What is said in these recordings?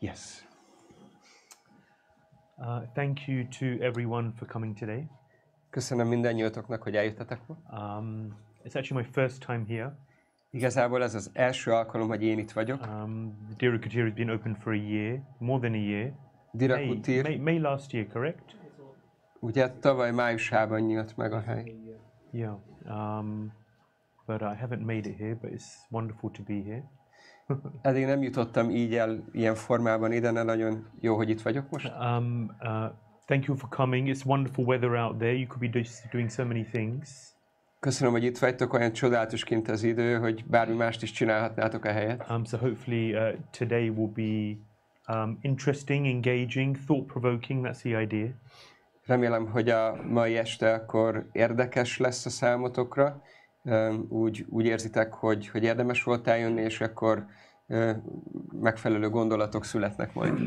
Yes. Thank you to everyone for coming today. Köszönöm mindannyiótoknak, hogy eljöttetek ma. It's actually my first time here. Igazából ez az első alkalom, hogy én itt vagyok. The Dhíra kutir has been open for a year, more than a year. Dhíra kutir. May last year, correct? Ugye tavaly májusában nyílt meg a hely. Yeah. But I haven't made it here, but it's wonderful to be here. Eddig nem jutottam így el ilyen formában ide, de nagyon jó, hogy itt vagyok most. Thank you for coming. It's wonderful weather out there. You could be doing so many things. Köszönöm, hogy itt vagytok, olyan csodálatos kint az idő, hogy bármi mást is csinálhatnátok a helyet. So hopefully today will be interesting, engaging, thought-provoking. That's the idea. Remélem, hogy a mai este akkor érdekes lesz a számotokra. Úgy érzitek, hogy érdemes volt eljönni, és akkor megfelelő gondolatok születnek majd.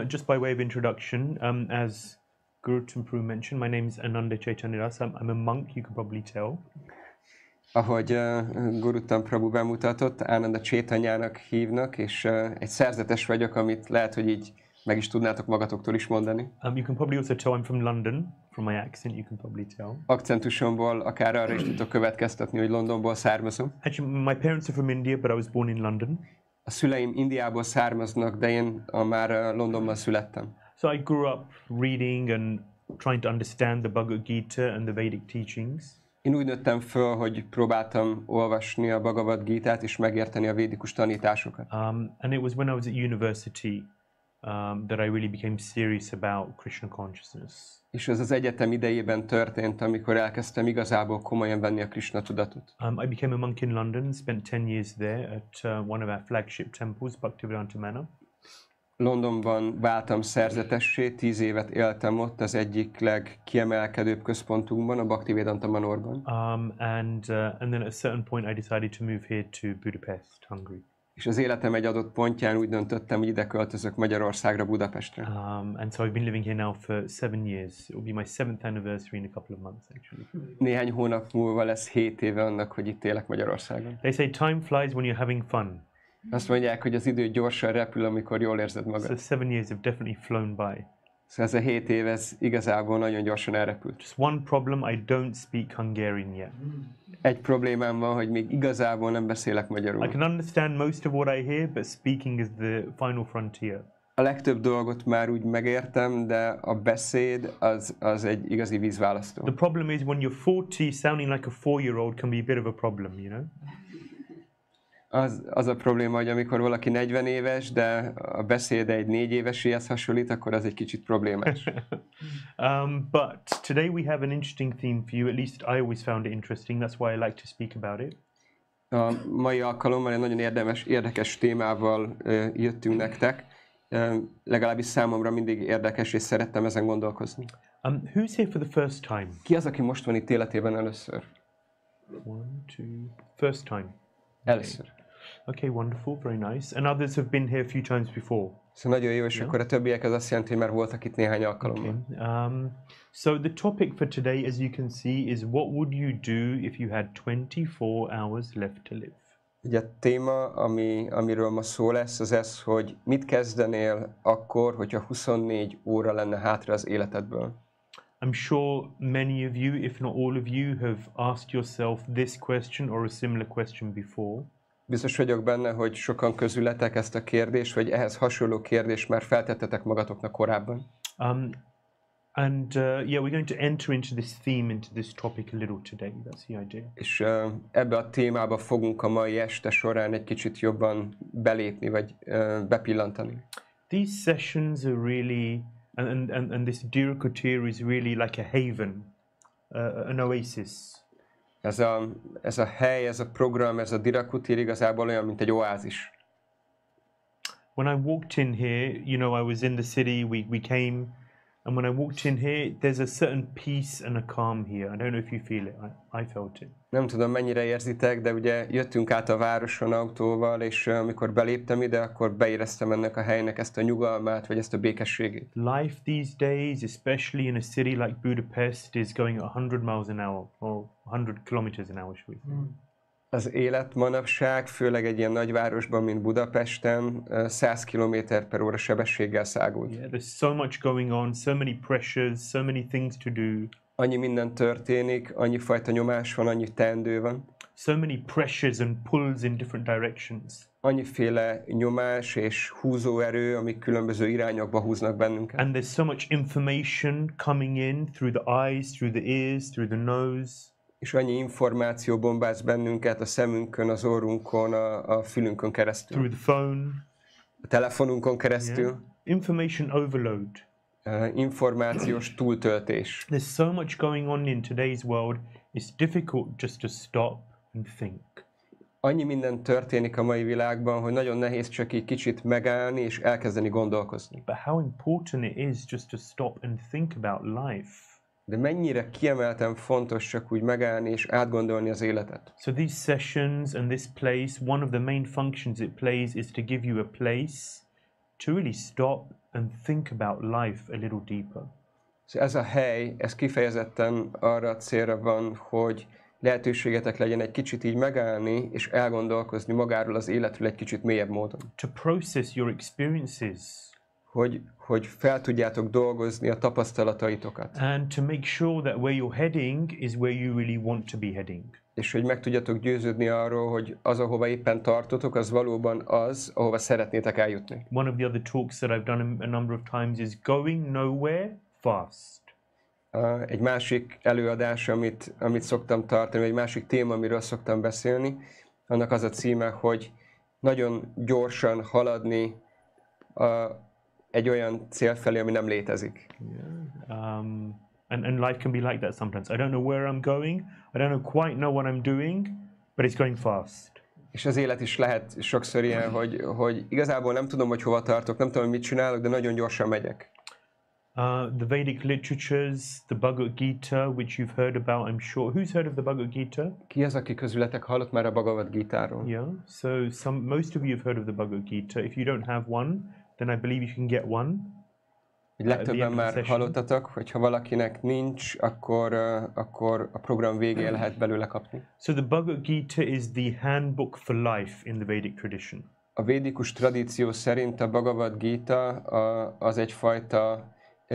Just by way of introduction, as Guru Prabhu mentioned, my name is Ananda Chaitanya. I'm a monk, you can probably tell. Ahogy Guru Prabhu bemutatott, Ananda Chaitanyának hívnak, és egy szerzetes vagyok, amit lehet, hogy így meg is tudnátok magatoktól is mondani. You can probably also tell I'm from London. From my accent, you can probably tell. Akcentusomból akár arra is tudok következtetni, hogy Londonból származom. Actually, my parents are from India, but I was born in London. A szüleim Indiából származnak, de én már Londonban születtem. So I grew up reading and trying to understand the Bhagavad Gita and the Vedic teachings. Én úgy nőttem föl, hogy próbáltam olvasni a Bhagavad Gitát és megérteni a védikus tanításokat. And it was when I was at university that I really became serious about Krishna consciousness. És ez az egyetem idejében történt, amikor elkezdtem igazából komolyan venni a Krishna tudatot. I became a monk in London, spent 10 years there at one of our flagship temples, Bhaktivedanta Manor. Londonban váltam szerzetessé, 10 évet éltem ott, az egyik legkiemelkedőbb központunkban, a Bhaktivedanta Manorban. And then at a certain point I decided to move here to Budapest, Hungary. És az életem egy adott pontján úgy döntöttem, hogy ide költözök Magyarországra, Budapestre. And so I've been living here now for 7 years. It will be my 7th anniversary in a couple of months, actually. Néhány hónap múlva lesz 7 éve annak, hogy itt élek Magyarországon. They say time flies when you're having fun. Azt mondják, hogy az idő gyorsan repül, amikor jól érzed magad. So 7 years have definitely flown by. Szóval ez a 7 év, ez igazából nagyon gyorsan elrepült. Just one problem, I don't speak Hungarian yet. Egy problémám van, hogy még igazából nem beszélek magyarul. I can understand most of what I hear, but speaking is the final frontier. A legtöbb dolgot már úgy megértem, de a beszéd az egy igazi vízválasztó. The problem is when you're 40, sounding like a 4-year-old can be a bit of a problem, you know? Az a probléma, hogy amikor valaki 40 éves, de a beszéde egy 4 éveséhez hasonlít, akkor az egy kicsit problémás. But today we have an interesting theme for you. At least I always found it interesting. That's why I like to speak about it. A mai alkalommal egy nagyon érdekes témával jöttünk nektek. Legalábbis számomra mindig érdekes, és szerettem ezen gondolkozni. Who's here for the first time? Ki az, aki most van itt életében először? 1, 2, first time. Először. Okay, wonderful, very nice. And others have been here a few times before. Szóval nagyon jó, és akkor a többiek az azt jelenti, hogy már voltak itt néhány alkalommal. Okay. So the topic for today, as you can see, is what would you do if you had 24 hours left to live? Ugye a téma, amiről ma szó lesz, az ez, hogy mit kezdenél akkor, hogyha 24 óra lenne hátra az életedből. I'm sure many of you, if not all of you, have asked yourself this question or a similar question before. Biztos vagyok benne, hogy sokan közületek ezt a kérdést, vagy ehhez hasonló kérdést már feltettetek magatoknak korábban. Yeah, we're going to enter into this theme, into this topic a little today. That's the idea. És ebbe a témába fogunk a mai este során egy kicsit jobban belépni, vagy bepillantani. These sessions are really, and this Dhíra kutir is really like a haven, an oasis. Ez a hely, ez a program, ez a Dhíra kutir igazából olyan, mint egy oázis. When I walked in here, you know, I was in the city, we came, and when I walked in here, there's a certain peace and a calm here. I don't know if you feel it, I felt it. Nem tudom, mennyire érzitek, de ugye jöttünk át a városon autóval, és amikor beléptem ide, akkor beéreztem ennek a helynek ezt a nyugalmát, vagy ezt a békességét. Life these days, especially in a city like Budapest, is going at 100 miles an hour, or 100 kilometers an hour, should we say. Az élet manapság, főleg egy ilyen nagyvárosban, mint Budapesten, 100 km/h sebességgel szágult. Yeah, there's so much going on, so many pressures, so many things to do. Annyi minden történik, annyi fajta nyomás van, annyi teendő van. So many pressures and pulls in different directions. Annyiféle nyomás és húzóerő, amik különböző irányokba húznak bennünket. And there's so much information coming in through the eyes, through the ears, through the nose. És annyi információ bombáz bennünket a szemünkön, az orrunkon, a fülünkön keresztül. Through the phone. A telefonunkon keresztül. Yeah. Information overload. Információs túltöltés. There's so much going on in today's world, it's difficult just to stop and think. Annyi minden történik a mai világban, hogy nagyon nehéz csak így kicsit megállni és elkezdeni gondolkozni. But how important it is just to stop and think about life. De mennyire kiemelten fontos csak úgy megállni és átgondolni az életet. So these sessions and this place, one of the main functions it plays is to give you a place to really stop and think about life a little deeper. Ez a hely, ez kifejezetten arra a célra van, hogy lehetőségetek legyen egy kicsit így megállni és elgondolkozni magáról az életről egy kicsit mélyebb módon. To process your experiences. Hogy fel tudjátok dolgozni a tapasztalataitokat. And to make sure that where you're heading is where you really want to be heading. És hogy meg tudjatok győződni arról, hogy az, ahova éppen tartotok, az valóban az, ahova szeretnétek eljutni. One of the other talks that I've done a number of times is going nowhere fast. Egy másik előadás, amit szoktam tartani, egy másik téma, amiről szoktam beszélni, annak az a címe, hogy nagyon gyorsan haladni egy olyan cél felé, ami nem létezik. Yeah. And life can be like that sometimes. I don't know where I'm going. I don't quite know what I'm doing, but it's going fast. És az élet is lehet sokszor ilyen, hogy igazából nem tudom, hogy hova tartok, nem tudom, hogy mit csinálok, de nagyon gyorsan megyek. The Vedic literatures, the Bhagavad Gita, which you've heard about, I'm sure. Who's heard of the Bhagavad Gita? Ki az, aki közületek hallott már a Bhagavad Gitáról? Yeah. So most of you have heard of the Bhagavad Gita. If you don't have one, then I believe you can get one. Legtöbben már hallottatok, hogy ha valakinek nincs, akkor a program végén lehet belőle kapni. So the Bhagavad Gita is the handbook for life in the Vedic tradition. A védikus tradíció szerint a Bhagavad Gita az egyfajta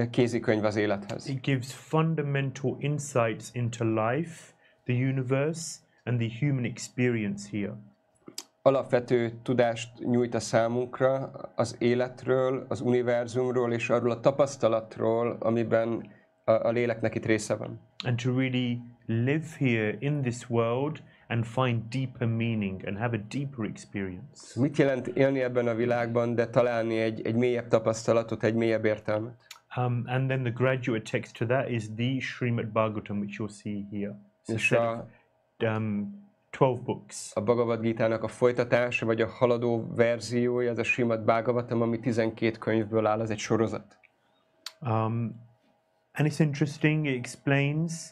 kézikönyv az élethez. It gives fundamental insights into life, the universe, and the human experience here. Alapvető tudást nyújt a számunkra az életről, az univerzumról és arról a tapasztalatról, amiben a léleknek itt része van. And to really live here in this world and find deeper meaning and have a deeper experience. Mit jelent élni ebben a világban, de találni egy mélyebb tapasztalatot, egy mélyebb értelmet? And then the graduate text to that is the Srímad-Bhágavatam, which you'll see here. És 12 books. A Bhagavad Gitának a folytatása, vagy a haladó verziója, az a Srímad-Bhágavatam, ami 12 könyvből áll, az egy sorozat. And it's interesting, it explains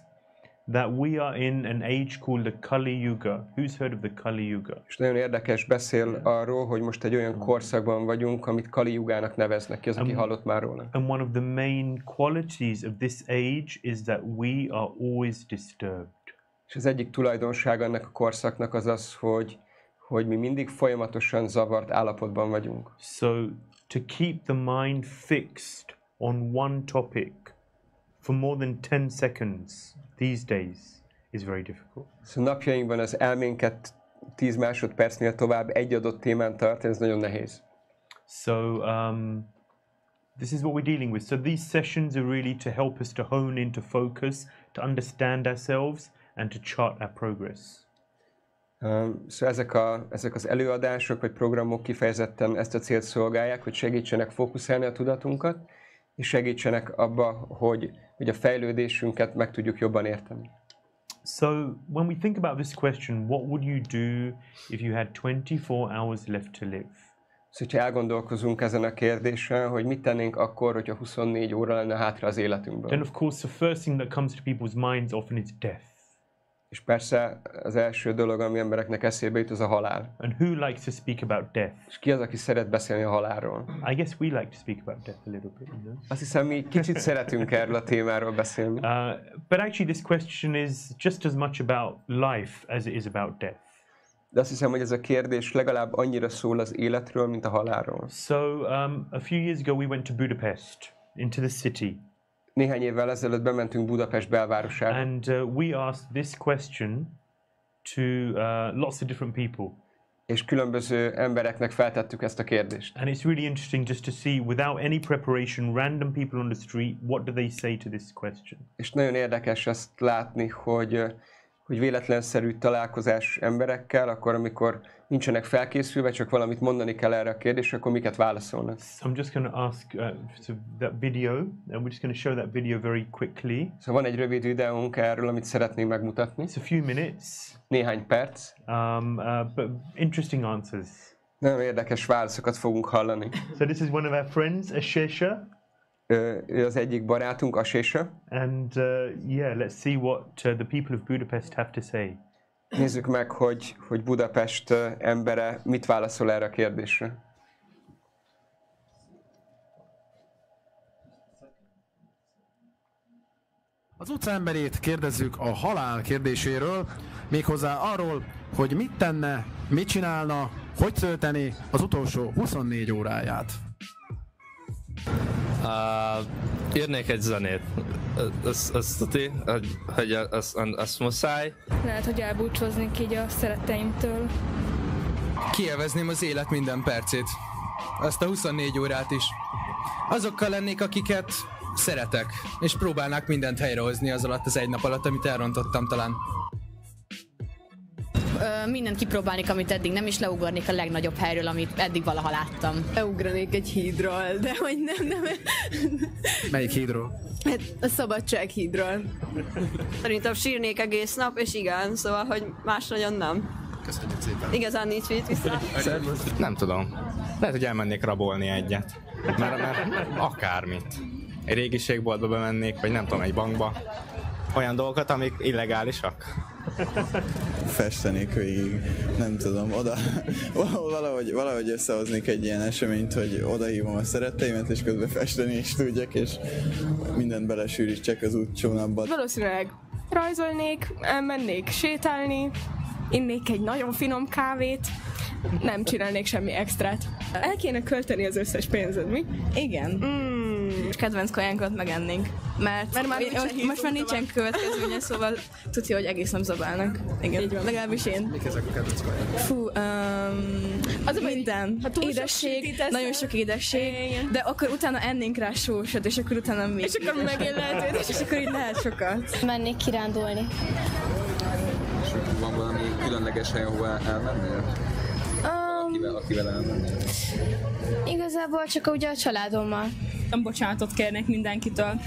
that we are in an age called the Kali Yuga. Who's heard of the Kali Yuga? És nagyon érdekes, beszél arról, hogy most egy olyan korszakban vagyunk, amit Kali Yugának neveznek ki, az, aki hallott már róla. And one of the main qualities of this age is that we are always disturbed. És az egyik tulajdonság ennek a korszaknak az az, hogy mi mindig folyamatosan zavart állapotban vagyunk. So to keep the mind fixed on one topic for more than 10 seconds these days is very difficult. Szóval napjainkban az elménket 10 másodpercnél tovább egy adott témán tartani, ez nagyon nehéz. So this is what we're dealing with. So these sessions are really to help us to hone into focus, to understand ourselves and to chart our progress. Szóval ezek az előadások vagy programok kifejezetten ezt a célt szolgálják, hogy segítsenek fókuszálni a tudatunkat, és segítsenek abba, hogy a fejlődésünket meg tudjuk jobban érteni. So when we think about this question, what would you do if you had 24 hours left to live? Szóval, ha elgondolkozunk ezen a kérdésen, hogy mit tennénk akkor, hogyha 24 óra lenne hátra az életünkből. Then of course the first thing that comes to people's minds often is death. És persze az első dolog, ami embereknek eszébe jut, az a halál. And who likes to speak about death? És ki az, aki szeret beszélni a halálról? I guess we like to speak about death a little bit. You know? Azt hiszem, mi kicsit szeretünk erről a témáról beszélni. But actually this question is just as much about life as it is about death. De azt hiszem, hogy ez a kérdés legalább annyira szól az életről, mint a halálról. So a few years ago we went to Budapest, into the city. Néhány évvel ezelőtt bementünk Budapest belvárosába. And we asked this question to lots of different people. És különböző embereknek feltettük ezt a kérdést. And it's really interesting just to see, without any preparation, random people on the street, what do they say to this question? És nagyon érdekes ezt látni, hogy véletlenszerű találkozás emberekkel, akkor amikor nincsenek felkészülve, csak valamit mondani kell erre a kérdésre, akkor miket válaszolnak. So I'm just going to ask that video, and we're just going to show that video very quickly. Szóval van egy rövid videónk erről, amit szeretnénk megmutatni. It's a few minutes. Néhány perc. But interesting answers. Nagyon érdekes válaszokat fogunk hallani. So this is one of our friends, Ashesha. Ő az egyik barátunk, Ashesha. And yeah, let's see what the people of Budapest have to say. Nézzük meg, hogy Budapest embere mit válaszol erre a kérdésre. Az utca emberét kérdezzük a halál kérdéséről, méghozzá arról, hogy mit tenne, mit csinálna, hogy tölteni az utolsó 24 óráját. Írnék egy zenét. Azt tuti, hogy azt muszáj. Lehet, hogy elbúcsúznék így a szeretteimtől. Kielvezném az élet minden percét. Azt a 24 órát is. Azokkal lennék, akiket szeretek, és próbálnák mindent helyrehozni az alatt az egy nap alatt, amit elrontottam talán. Mindent kipróbálnék, amit eddig nem, is leugornék a legnagyobb helyről, amit eddig valaha láttam. Leugranék egy hídról, de hogy nem. Melyik hídról? Hát a Szabadsághídról. Szerintem sírnék egész nap, és igen, szóval, hogy más nagyon nem. Köszönjük szépen. Igazán nincs mit vissza. Nem tudom. Lehet, hogy elmennék rabolni egyet. Mert akármit. Egy régiségboltba bemennék, vagy nem tudom, egy bankba. Olyan dolgokat, amik illegálisak. Festenék végig, nem tudom, oda valahogy összehoznék egy ilyen eseményt, hogy odahívom a szeretteimet, és közben festeni is tudjak, és mindent belesűrítsek az útcsónakba. Valószínűleg rajzolnék, elmennék sétálni, innék egy nagyon finom kávét, nem csinálnék semmi extrát. El kéne költeni az összes pénzed, mi? Igen. Kedvenc kajánkat megennénk. Mert most már nincsen következménye, szóval tudja, hogy egész nem zabálnak. Igen, legalábbis én. Mik ezek a kedvenc kaják? Fú, Az minden. Édesség, nagyon sok édesség, de akkor utána ennénk rá sósat, és akkor utána még. és akkor megint lehet, és akkor így lehet sokat. Mennék kirándulni. És van valami különleges hely, ahova elmennél? Akivel elmennél? Igazából csak ugye a családommal. Bocsánatot kérnék mindenkitől.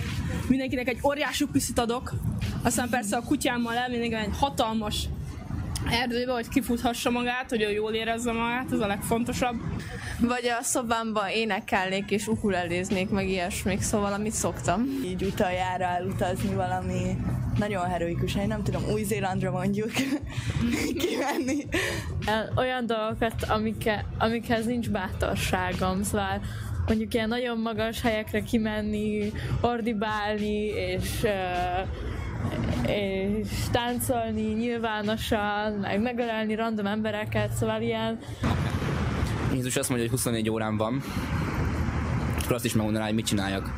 Mindenkinek egy óriású piszit adok, aztán persze a kutyámmal elmennék egy hatalmas erdőbe, hogy kifuthassa magát, hogy ő jól érezze magát, ez a legfontosabb. Vagy a szobámban énekelnék és ukuleléznék, meg ilyesmik, szóval amit szoktam. Így utoljára elutazni valami nagyon heroikus hely, nem tudom, Új-Zélandra mondjuk kimenni. Olyan dolgokat, amikhez nincs bátorságom, szóval mondjuk ilyen nagyon magas helyekre kimenni, ordibálni, és táncolni nyilvánosan, meg megölelni random embereket, szóval ilyen. Jézus azt mondja, hogy 24 órám van, akkor azt is megmondaná, hogy mit csináljak.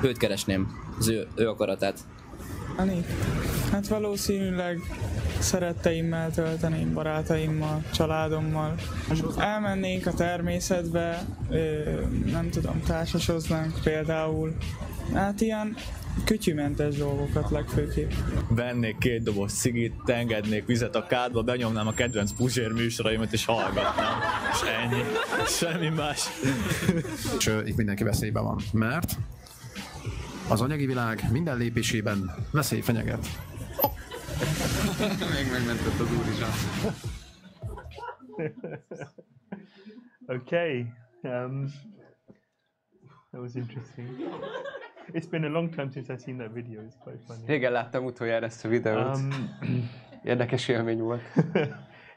Őt keresném, az ő akaratát. Hát valószínűleg szeretteimmel tölteném, barátaimmal, családommal. Elmennénk a természetbe, nem tudom, társasoznánk például. Hát ilyen kütyümentes dolgokat legfőképp. Vennék 2 doboz cigit, engednék vizet a kádba, benyomnám a kedvenc Puzsér műsoraimat és hallgatnám. És ennyi. Semmi más. És itt mindenki veszélyben van, mert az anyagi világ minden lépésében veszély fenyeget. Még megmentett az úr is. Okay. That was interesting. It's been a long time since I've seen that video. It's quite funny. Régen láttam utoljára ezt a videót. Érdekes élmény volt.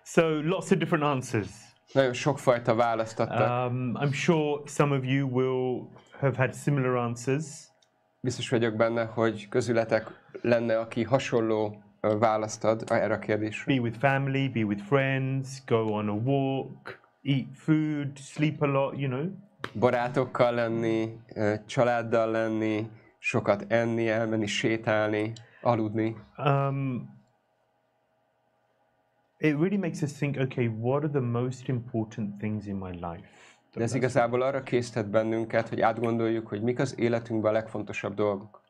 So lots of different answers. Nagyon sokfajta választ adtak. I'm sure some of you will have had similar answers. Biztos vagyok benne, hogy közületek lenne, aki hasonló választ ad erre a kérdésre? Be with family, be with friends, go on a walk, eat food, sleep a lot, you know. Barátokkal lenni, családdal lenni, sokat enni, elmenni sétálni, aludni. It really makes us think, okay, what are the most important things in my life? De ez igazából arra késztet bennünket, hogy átgondoljuk, hogy mik az életünkben a legfontosabb dolgok.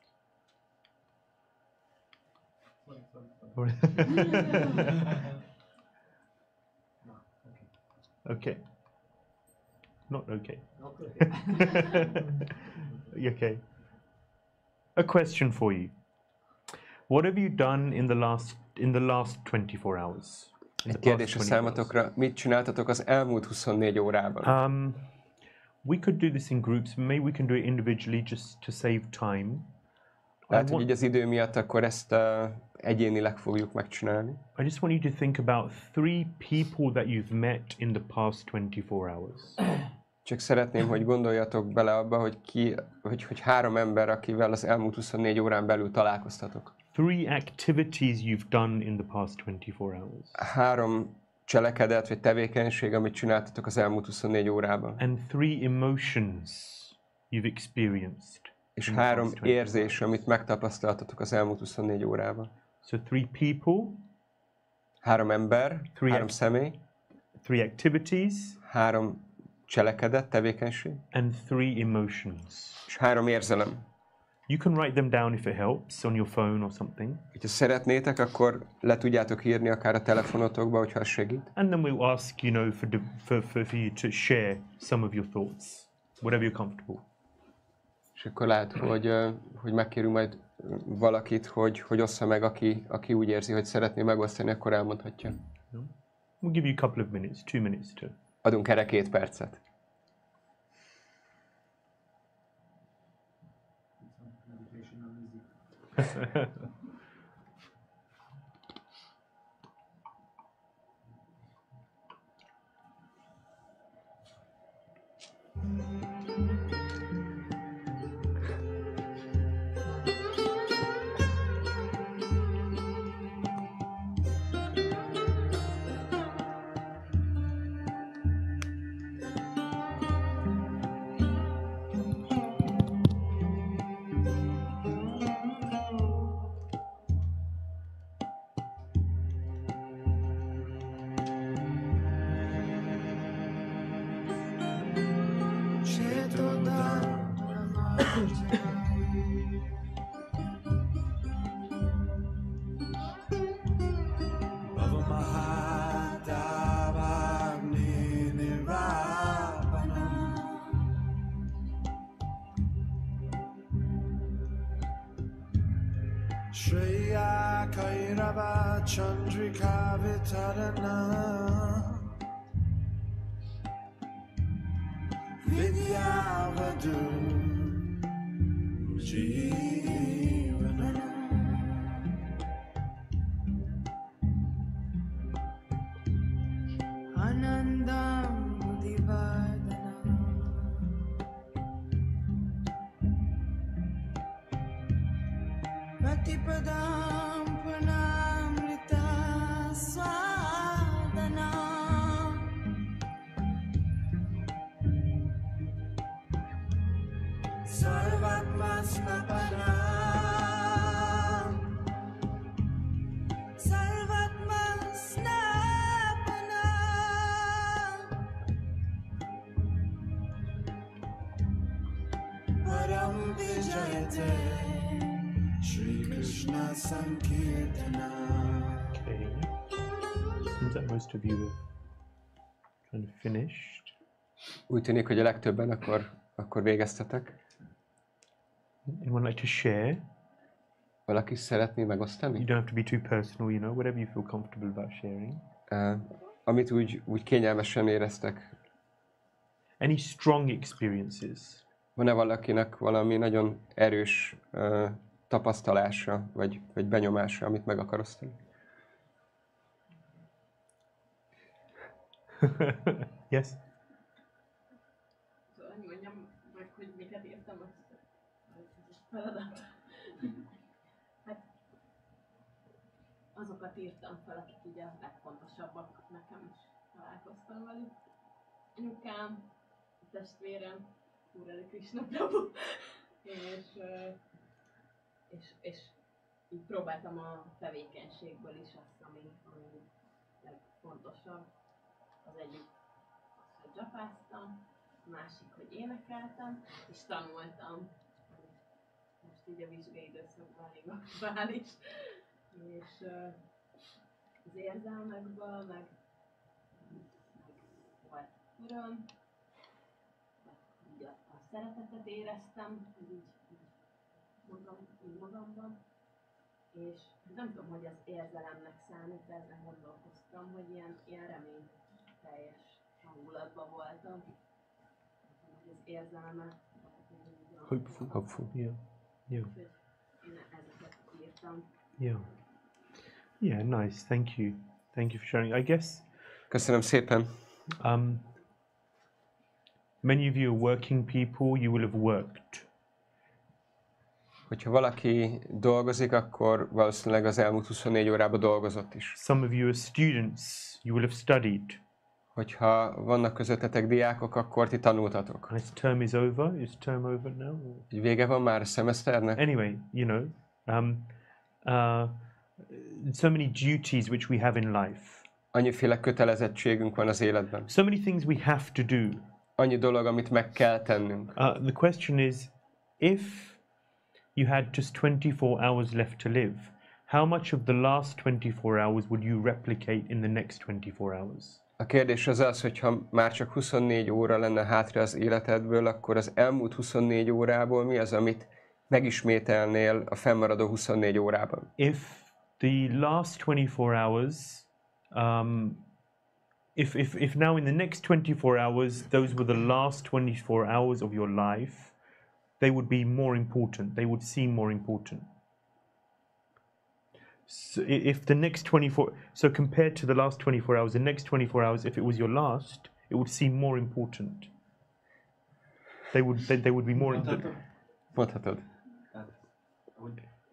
Okay. Not okay. Okay. A question for you. What have you done in the last 24 hours? Egy kérdés a számotokra, mit csináltatok az elmúlt 24 órában? We could do this in groups, maybe we can do it individually just to save time. Lehet, hogy így az idő miatt akkor ezt egyénileg fogjuk megcsinálni. I just want you to think about 3 people that you've met in the past 24 hours. Csak szeretném, hogy gondoljatok bele abba, hogy 3 ember, akivel az elmúlt 24 órán belül találkoztatok. 3 activities you've done in the past 24 hours. 3 cselekedet vagy tevékenység, amit csináltatok az elmúlt 24 órában. And 3 emotions you've experienced. És 3 érzés, amit megtapasztaltatok az elmúlt 24 órában. So 3 people. 3 ember, 3 személy. 3 activities. 3 cselekedet, tevékenység. And 3 emotions. És 3 érzelem. You can write them down if it helps on your phone or something. Ha szeretnétek, akkor le tudjátok írni akár a telefonotokba, hogyha az segít. And then we'll ask, you know, for you to share some of your thoughts, whatever you're comfortable. És akkor lehet, hogy megkérünk majd valakit, hogy ossza meg, aki úgy érzi, hogy szeretné megosztani, akkor elmondhatja. We'll give you a couple of minutes, 2 minutes to. Adunk erre 2 percet. Shreya Kairava Chandrika Vitarana Vidyavadu Jeevana Anandam Mudivadana Patipadam Pranamrita Swadana Sarvatma Snapana Sarvatma Snapana Param Vijayate Shri Krishna Sankirtana. Okay. Seems like most of you have kind of finished. Úgy tűnik, hogy a legtöbben akkor végeztetek. Anyone like to share? Valaki szeretné megosztani? You don't have to be too personal, you know, whatever you feel comfortable about sharing. Amit úgy kényelmesen éreztek. Any strong experiences? Van-e valakinek valami nagyon erős tapasztalása, vagy benyomása, amit meg akar osztani? Yes? Annyi mondjam, vagy hogy miket értem a feladat. Hát azokat írtam fel, akik így a legfontosabbak nekem is találkoztam velük. Anyukám, testvérem, Úr Krishna Prabhu, és így próbáltam a tevékenységből is azt, ami legfontosabb. Az egyik az, hogy japáztam, a másik, hogy énekeltem, és tanultam. Most így a vizsgai időszakban elég aktuális. És az érzelmekből meg volt öröm, így a szeretetet éreztem, így magamban. És nem tudom, hogy az érzelemnek számít, ezzel gondolkoztam, hogy ilyen reményteljes hangulatban voltam. Hogy az érzelme. Hopeful, yeah. Én ezeket írtam. Yeah, nice. Thank you for sharing. I guess. Köszönöm szépen. Many of you are working people. You will have worked. Hogyha valaki dolgozik, akkor valószínűleg az elmúlt 24 órában dolgozott is. Some of you are students. You will have studied. Hogyha vannak közöttetek diákok, akkor ti tanultatok. This term is over. Is term over now? Vége van már a szemeszternek? Anyway, you know, so many duties which we have in life. Annyiféle kötelezettségünk van az életben. So many things we have to do. Annyi dolog, amit meg kell tennünk. The question is, if you had just 24 hours left to live, how much of the last 24 hours would you replicate in the next 24 hours? A kérdés az az, hogy ha már csak 24 óra lenne hátra az életedből, akkor az elmúlt 24 órából mi az, amit megismételnél a fennmaradó 24 órában? If the last 24 hours, if now in the next 24 hours, those were the last 24 hours of your life, they would be more important. They would seem more important. So if the next 24, so compared to the last 24 hours, the next 24 hours, if it was your last, it would seem more important. They would be more important. Mondhatod.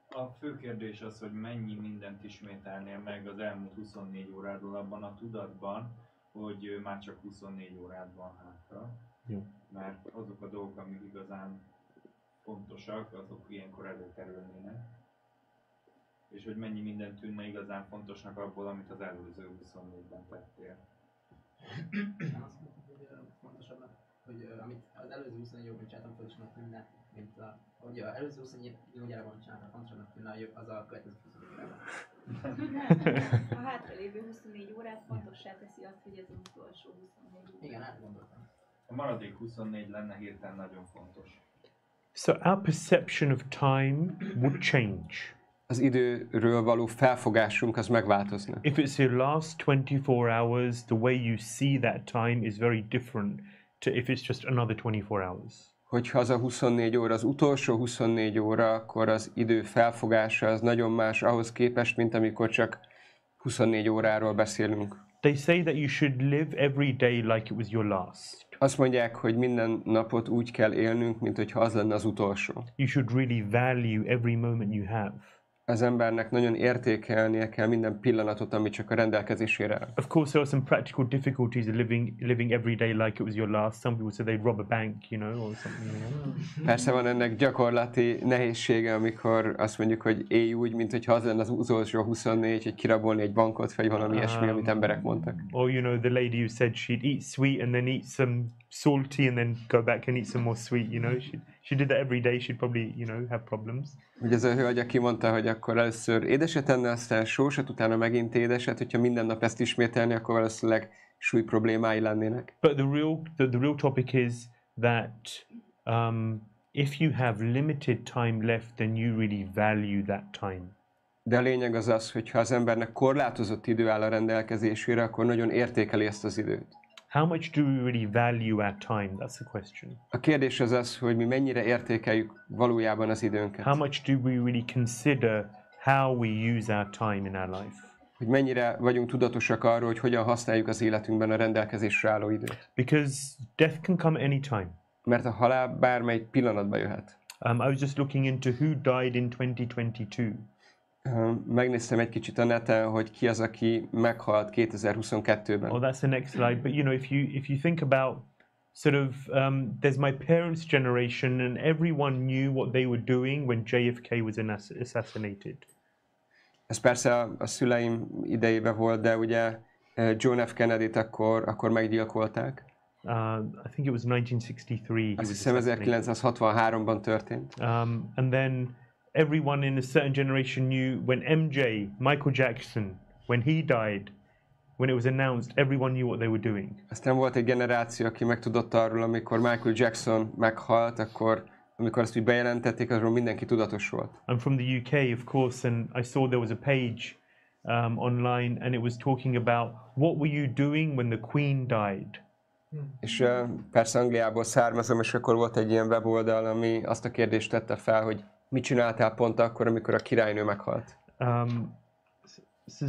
A fő kérdés az, hogy mennyi mindent ismételnél meg az elmúlt 24 órádról abban a tudatban, hogy már csak 24 órád van hátra. Jó. Mert azok a dolgok, amik igazán fontosak, azok ilyenkor előkerülnének. És hogy mennyi minden tűnne igazán fontosnak abból, amit az előző 24-ben tettél. Fontosabb, hogy amit az előző 24 órában csináltam, fontosabbnak tűnne, mint hogy az előző 24 órában csináltam, fontosabbnak tűnne, az a következő 24 órában. A hátralévő 24 órát fontossá teszi azt, hogy ez az utolsó 24 óra. Igen, átgondoltam. A maradék 24 lenne hirtelen nagyon fontos. So our perception of time would change. Az időről való felfogásunk az megváltozna. If it's your last 24 hours, the way you see that time is very different to if it's just another 24 hours. Hogyha az a 24 óra az utolsó 24 óra, akkor az idő felfogása az nagyon más ahhoz képest, mint amikor csak 24 óráról beszélünk. They say that you should live every day like it was your last. Azt mondják, hogy minden napot úgy kell élnünk, mint hogyha az lenne az utolsó. You should really value every moment you have. Az embernek nagyon értékelnie kell minden pillanatot, ami csak a rendelkezésére áll. Of course, there are some practical difficulties of living every day like it was your last. Some people say they'd rob a bank, you know, or something. Persze van ennek gyakorlati nehézsége, amikor azt mondjuk, hogy élj úgy, mint hogyha az lenne az utolsó 24, hogy kirabolni egy bankot, vagy valami ilyesmi, amit emberek mondtak. Or you know, the lady who said she'd eat sweet and then eat some salty and then go back and eat some more sweet, you know. She did that every day, she'd probably, you know, have problems. Ugye ez a hölgy, aki mondta, hogy akkor először édeset enne, aztán sósat, utána megint édeset, hogyha minden nap ezt ismételni, akkor valószínűleg súly problémái lennének. But the real topic is that if you have limited time left, then you really value that time. De a lényeg az az, hogy ha az embernek korlátozott idő áll a rendelkezésére, akkor nagyon értékeli ezt az időt. How much do we really value our time? That's the question. A kérdés az az, hogy mi mennyire értékeljük valójában az időnket. How much do we really consider how we use our time in our life? Hogy mennyire vagyunk tudatosak arról, hogy hogyan használjuk az életünkben a rendelkezésre álló időt. Because death can come anytime. Mert a halál bármely pillanatban jöhet. I was just looking into who died in 2022. Megnéztem egy kicsit a neten, hogy ki az, aki meghalt 2022-ben. Oh, that's the next slide. But you know, if you think about sort of there's my parents' generation, and everyone knew what they were doing when JFK was assassinated. Ez persze a szüleim idejében volt, de ugye John F. Kennedy-t akkor meggyilkolták. I think it was 1963. Azt hiszem 1963-ban történt. And then everyone in a certain generation knew when MJ, Michael Jackson, when he died, when it was announced, everyone knew what they were doing. Aztán volt egy generáció, aki megtudott arról, amikor Michael Jackson meghalt, akkor amikor ezt úgy bejelentették, arról mindenki tudatos volt. I'm from the UK, of course, and I saw there was a page online, and it was talking about what were you doing when the Queen died. És persze Angliából származom, és akkor volt egy ilyen weboldal, ami azt a kérdést tette fel, hogy mit csináltál pont akkor, amikor a királynő meghalt. So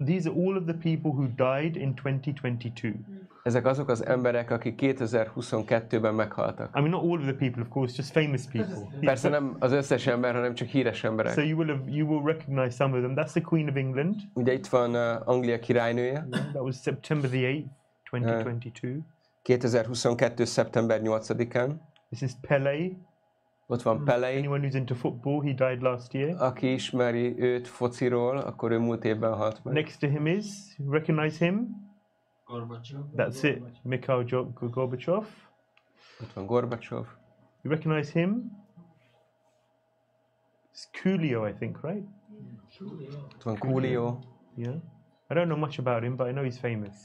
these are all of the people who died in 2022. Ezek azok az emberek, akik 2022-ben meghaltak. I mean, not all of the people, of course, just famous people. Persze nem az összes ember, hanem csak híres emberek. So you will recognize some of them. That's the Queen of England. Ugye itt van Anglia királynője. That was September the 8th, 2022. 2022. szeptember 8-án. This is Pelé. Ott van Pelé. Anyone who's into football, he died last year. Aki ismeri őt fociról, akkor ő múlt évben halt meg. Next to him is, recognize him? Gorbachev. That's it, Mikhail Gorbachev. Ott van Gorbachev. You recognize him? It's Coolio, I think, right? Ott van Coolio. Yeah. I don't know much about him, but I know he's famous.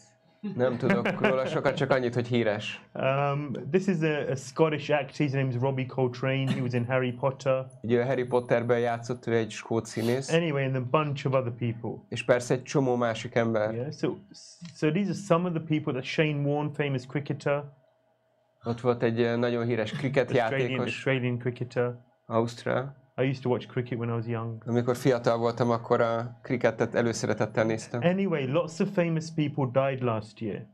Nem tudok róla sokat, csak annyit, hogy híres. This is a Scottish actor, his name is Robbie Coltrane, he was in Harry Potter. Ugye Harry Potterben játszott, ő egy skót színész. Anyway, and a bunch of other people. És persze egy csomó másik ember. Yeah, so these are some of the people that Shane Warne, famous cricketer. Ott volt egy nagyon híres kriketjátékos. Australian cricketer. Ausztrál. I used to watch cricket when I was young. Amikor fiatal voltam, akkor a kriketet előszeretettel néztem. Anyway, lots of famous people died last year.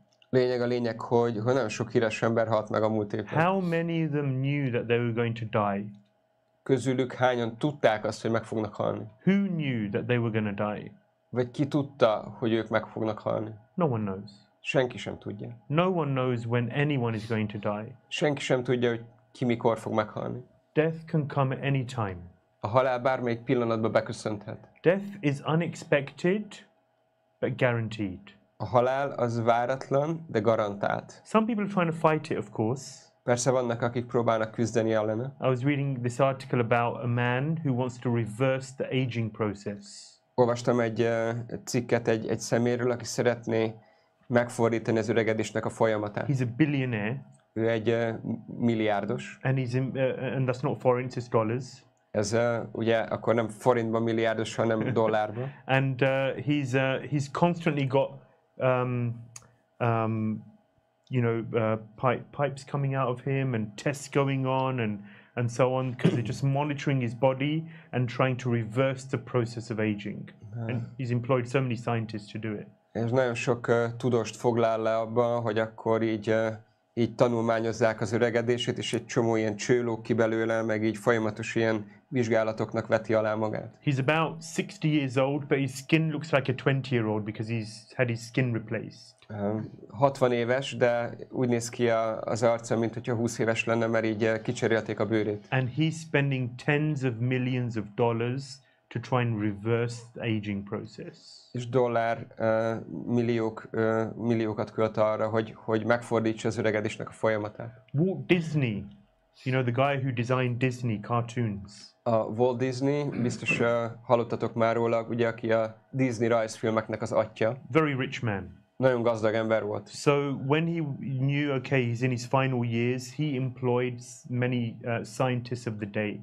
A lényeg, hogy nagyon sok híres ember halt meg a múlt évben. How many of them knew that they were going to die? Közülük hányan tudták azt, hogy meg fognak halni? Who knew that they were going to die? Vagy ki tudta, hogy ők meg fognak halni? No one knows. Senki sem tudja. No one knows when anyone is going to die. Senki sem tudja, hogy ki mikor fog meghalni. Death can come at any time. A halál bármelyik pillanatban beköszönthet. Death is unexpected, but guaranteed. A halál az váratlan, de garantált. Some people are trying to fight it, of course. Persze vannak, akik próbálnak küzdeni ellene. I was reading this article about a man who wants to reverse the aging process. Olvastam egy cikket egy szeméről, aki szeretné megfordítani az öregedésnek a folyamatát. He's a billionaire. Ő egy milliárdos. And and that's not foreign, it's dollars. Ez ugye akkor nem forintban milliárdos, hanem dollárban. And he's constantly got pipes coming out of him and tests going on and so on, because they're just monitoring his body and trying to reverse the process of aging. And he's employed so many scientists to do it. És nagyon sok tudóst foglal le abban, hogy akkor így tanulmányozzák az öregedését, és egy csomó ilyen cső lóg ki belőle, meg így folyamatos ilyen vizsgálatoknak veti alá magát. He's about 60 years old, but his skin looks like a 20-year-old because he's had his skin replaced. 60 éves, de úgy néz ki az arca, mint hogyha 20 éves lenne, mert így kicserélték a bőrét. And he's spending tens of millions of dollars to try and reverse the aging process. És milliókat költ arra, hogy megfordítsa az öregedésnek a folyamatát. Walt Disney, you know, the guy who designed Disney cartoons. A Walt Disney, biztos hallottatok már róla, ugye, aki a Disney rajzfilmeknek az atya. Very rich man. Nagyon gazdag ember volt. So when he knew, okay, he's in his final years, he employed many scientists of the day.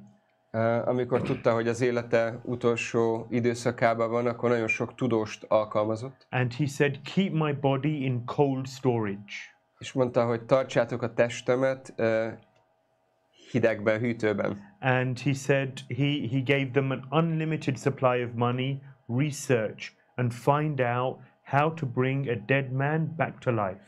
Amikor tudta, hogy az élete utolsó időszakában van, akkor nagyon sok tudóst alkalmazott. And he said, keep my body in cold storage. És mondta, hogy tartsátok a testemet hidegben, hűtőben. And he said he gave them an unlimited supply of money, research, and find out how to bring a dead man back to life.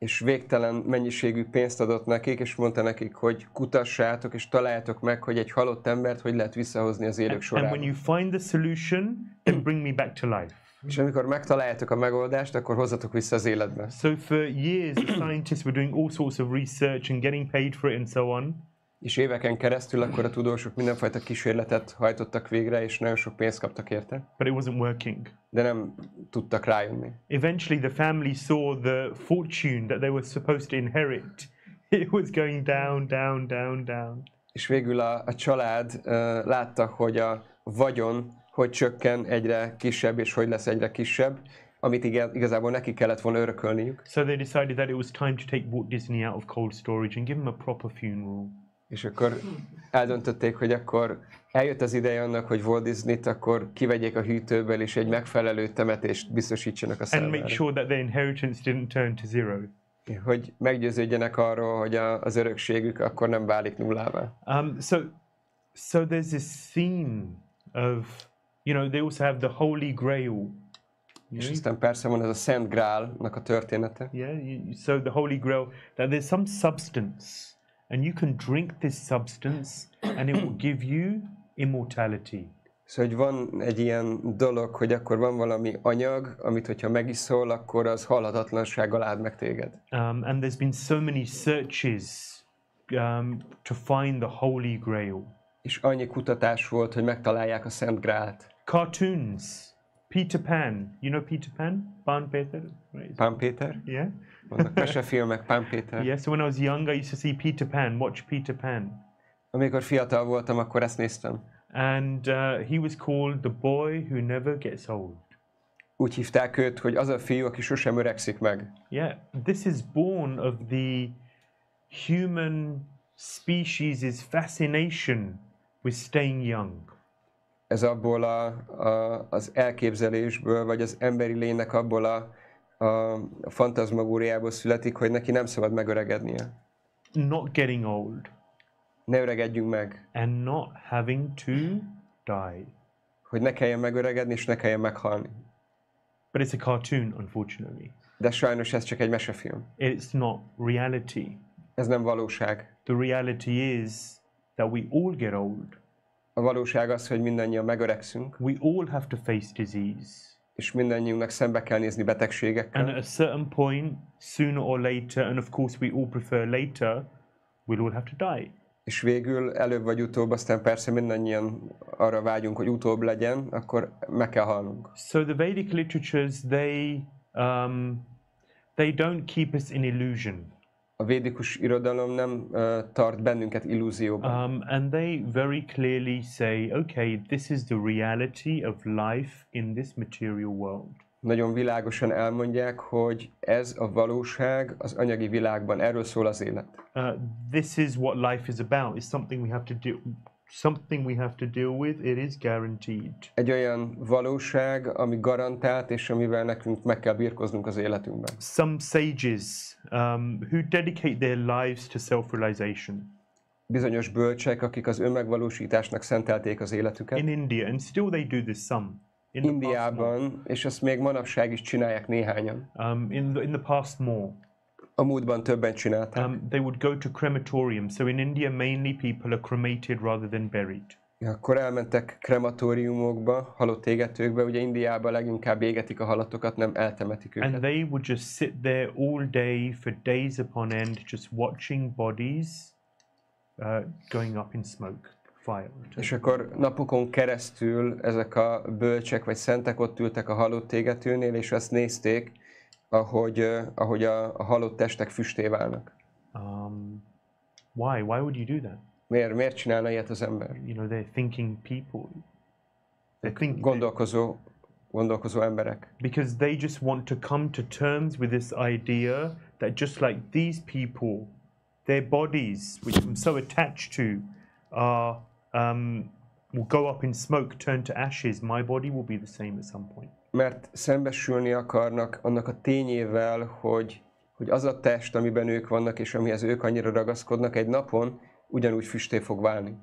és végtelen mennyiségű pénzt adott nekik, és mondta nekik, hogy kutassátok, és találjátok meg, hogy egy halott embert hogy lehet visszahozni az élők And sorába. when you find the solution, then bring me back to life. És amikor megtaláljátok a megoldást, akkor hozzatok vissza az életbe. So for years, the scientists were doing all sorts of research and getting paid for it and so on. És éveken keresztül akkor a tudósok mindenfajta kísérletet hajtottak végre, és nagyon sok pénzt kaptak érte. But it wasn't working. De nem tudtak rájönni. Eventually the family saw the fortune that they were supposed to inherit. It was going down, down, down, down. És végül a család látta, hogy a vagyon hogy csökken egyre kisebb, és hogy lesz egyre kisebb, amit igazából neki kellett volna örökölniük. So they decided that it was time to take Walt Disney out of cold storage and give him a proper funeral. És akkor eldöntötték, hogy akkor eljött az ideje annak, hogy Walt Disneyt akkor kivegyék a hűtőből, és egy megfelelő temetést biztosítsanak a számára. And make sure that their inheritance didn't turn to zero. Hogy meggyőződjenek arról, hogy az örökségük akkor nem válik nullává. So there's this theme of, you know, they also have the Holy Grail. És aztán persze van ez a Szent Grálnak a története. Yeah, so the Holy Grail, that there's some substance, and you can drink this substance, and it will give you immortality. Szóval, hogy van egy ilyen dolog, hogy akkor van valami anyag, amit hogyha megiszol, akkor az halhatatlansággal áld meg téged. And there's been so many searches to find the Holy Grail. És annyi kutatás volt, hogy megtalálják a Szent Grált. Cartoons. Peter Pan. You know Peter Pan? Pan Peter? Pan Péter? Yeah. Vannak mesefilmek, Pan Péter. Yeah, so when I was younger I used to see Peter Pan, watch Peter Pan. Amikor fiatal voltam, akkor ezt néztem. And he was called the boy who never gets old. Úgy hívták őt, hogy az a fiú, aki sosem öregszik meg. Yeah, this is born of the human species' fascination with staying young. Ez abból az elképzelésből, vagy az emberi lénynek abból a fantazmagóriából születik, hogy neki nem szabad megöregednie. Not getting old. Ne öregedjünk meg. And not having to die. Hogy ne kelljen megöregedni, és ne kelljen meghalni. But it's a cartoon, unfortunately. De sajnos ez csak egy mesefilm. It's not reality. Ez nem valóság. The reality is that we all get old. A valóság az, hogy mindannyian megöregszünk. We all have to face disease. És mindannyiunknak szembe kell nézni betegségekkel. And at a certain point, sooner or later, and of course we all prefer later, we'll all have to die. És végül előbb vagy utóbb, aztán persze mindannyian arra vágyunk, hogy utóbb legyen, akkor meg kell halnunk. So the Vedic literatures, they don't keep us in illusion. A védikus irodalom nem tart bennünket illúzióban. And they very clearly say, okay, this is the reality of life in this material world. Nagyon világosan elmondják, hogy ez a valóság az anyagi világban, erről szól az élet. This is what life is about. It's something we have to deal with. It is guaranteed. Egy olyan valóság, ami garantált, és amivel nekünk meg kell birkoznunk az életünkben. Some sages who dedicate their lives to self-realization. Bizonyos bölcsek, akik az önmegvalósításnak szentelték az életüket. In India, and still they do this some. Indiában, és ezt még manapság is csinálják néhányan. In the past more. A múltban többen csinálták. They would go to crematorium. So in India, mainly people are cremated rather than buried. Akkor elmentek krematóriumokba, halott égetőkbe. Ugye Indiában leginkább égetik a halottokat, nem eltemetik őket. And they would just sit there all day for days upon end, just watching bodies going up in smoke. Fire. És akkor napokon keresztül ezek a bölcsek vagy szentek ott ültek a halott égetőnél, és azt nézték, ahogy a halott testek füstté válnak. Why would you do that? Miért csinálna ilyet az ember? You know, they're thinking people. Gondolkozó emberek. Because they just want to come to terms with this idea that just like these people, their bodies, which I'm so attached to, are will go up in smoke, turn to ashes. My body will be the same at some point. Mert szembesülni akarnak annak a tényével, hogy az a test, amiben ők vannak, és amihez ők annyira ragaszkodnak, egy napon ugyanúgy füsté fog válni.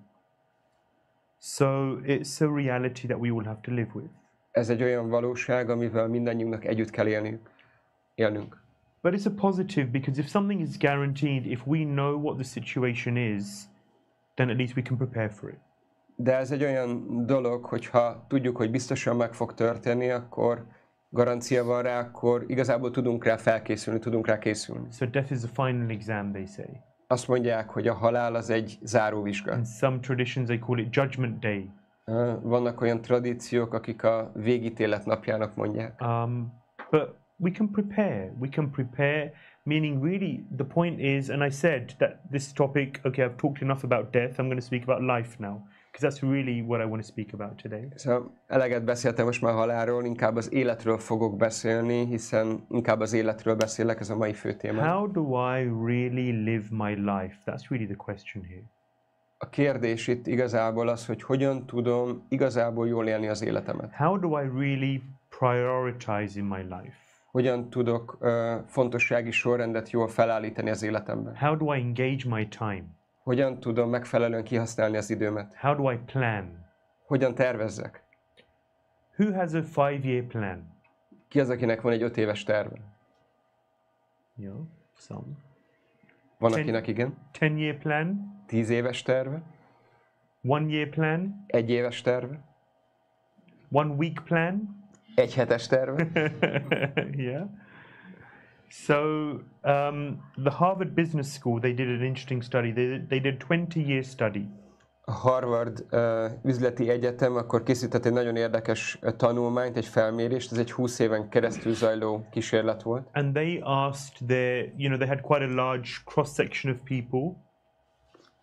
So it's a reality that we all have to live with. Ez egy olyan valóság, amivel mindannyiunknak együtt kell élnünk. But it's a positive because if something is guaranteed, if we know what the situation is, then at least we can prepare for it. De ez egy olyan dolog, hogyha tudjuk, hogy biztosan meg fog történni, akkor garancia van rá, akkor igazából tudunk rá felkészülni, tudunk rá készülni. So death is a final exam, they say. Azt mondják, hogy a halál az egy záróvizsga. In some traditions they call it Judgment Day. Vannak olyan tradíciók, akik a végítélet napjának mondják. But we can prepare, meaning really the point is, and I said that this topic, okay, I've talked enough about death, I'm going to speak about life now, because that's really what I want to speak about today. Szóval eleget beszéltem most már halálról, inkább az életről fogok beszélni, hiszen inkább az életről beszélek, ez a mai fő téma. How do I really live my life? That's really the question here. A kérdés itt igazából az, hogy hogyan tudom igazából jól élni az életemet. How do I really prioritize in my life? Hogyan tudok fontossági sorrendet jól felállítani az életemben? How do I engage my time? Hogyan tudom megfelelően kihasználni az időmet? How do I plan? Hogyan tervezzek? Who has a 5-year plan? Ki az, akinek van egy 5 éves terve? Yeah, some. Van, akinek igen. 10-year plan? 10 éves terve? 1 year plan? 1 éves terve? 1 week plan? 1 hetes terve? Yeah. So the Harvard Business School, they did an interesting study. They did 20-year study. A Harvard üzleti egyetem akkor készített egy nagyon érdekes tanulmányt, egy felmérést, ez egy 20 éven keresztül zajló kísérlet volt. And they asked they had quite a large cross section of people.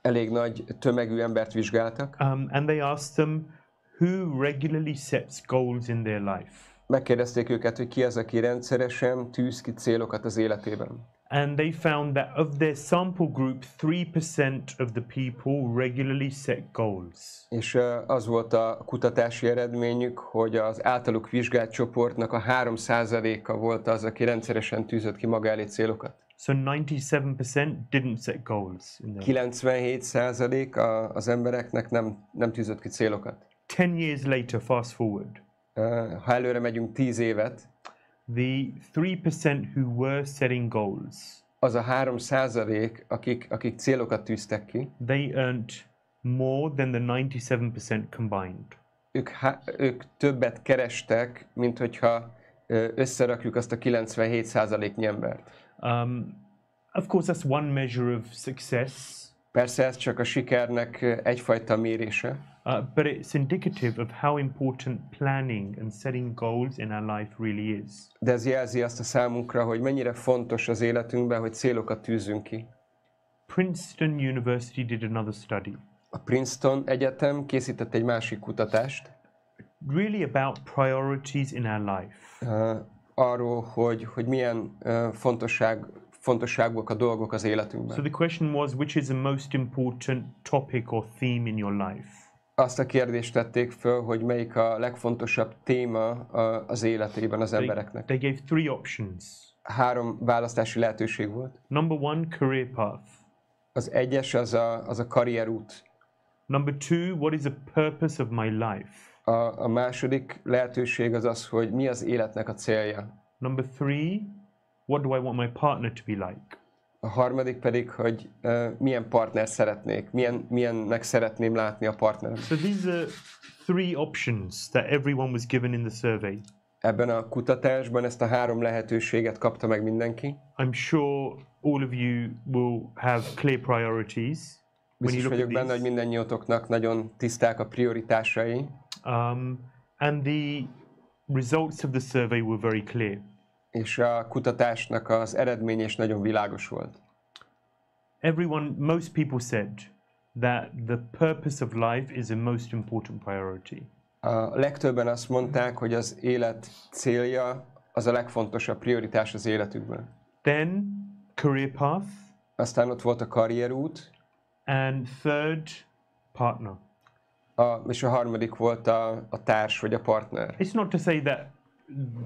Elég nagy tömegű embert vizsgáltak. And they asked them who regularly sets goals in their life. Megkérdezték őket, hogy ki az, aki rendszeresen tűz ki célokat az életében. And they found that of their sample group, 3% of the people regularly set goals. És az volt a kutatási eredményük, hogy az általuk vizsgált csoportnak a 3%-a volt az, aki rendszeresen tűzött ki maga elé célokat. So 97% didn't set goals. 97% az embereknek nem tűzött ki célokat. 10 years later, fast forward. Ha előre megyünk 10 évet, the 3% who were setting goals, az a 3%, akik célokat tűztek ki, they earned more than the 97% combined. Ők többet kerestek, mint hogyha összerakjuk azt a 97%-nyi embert. Of course, that's one measure of success. Persze ez csak a sikernek egyfajta mérése. But it's indicative of how important planning and setting goals in our life really is. De ez jelzi azt a számunkra, hogy mennyire fontos az életünkben, hogy célokat tűzünk ki. Princeton University did another study. A Princeton Egyetem készített egy másik kutatást. Really about priorities in our life. Arról, hogy milyen fontosságúak a dolgok az életünkben. So the question was, which is the most important topic or theme in your life? Azt a kérdést tették föl, hogy melyik a legfontosabb téma az életében az embereknek. They gave 3 options. 3 választási lehetőség volt. Number 1, career path. Az egyes az a karrierút. Number 2, what is the purpose of my life? A második lehetőség az az, hogy mi az életnek a célja. Number 3, what do I want my partner to be like? A harmadik pedig, hogy milyen partner szeretnék, milyennek szeretném látni a partnerem. So these are 3 options that everyone was given in the survey. Ebben a kutatásban ezt a 3 lehetőséget kapta meg mindenki. I'm sure all of you will have clear priorities. Biztos vagyok benne, hogy mindannyiótoknak nagyon tiszták a prioritásai. And the results of the survey were very clear. És a kutatásnak az eredménye is nagyon világos volt. Most people said that the purpose of life is the most important priority. A legtöbben azt mondták, hogy az élet célja az a legfontosabb prioritás az életükben. Then career path. Aztán ott volt a karrierút. And third, partner. És a harmadik volt a társ vagy a partner. It's not to say that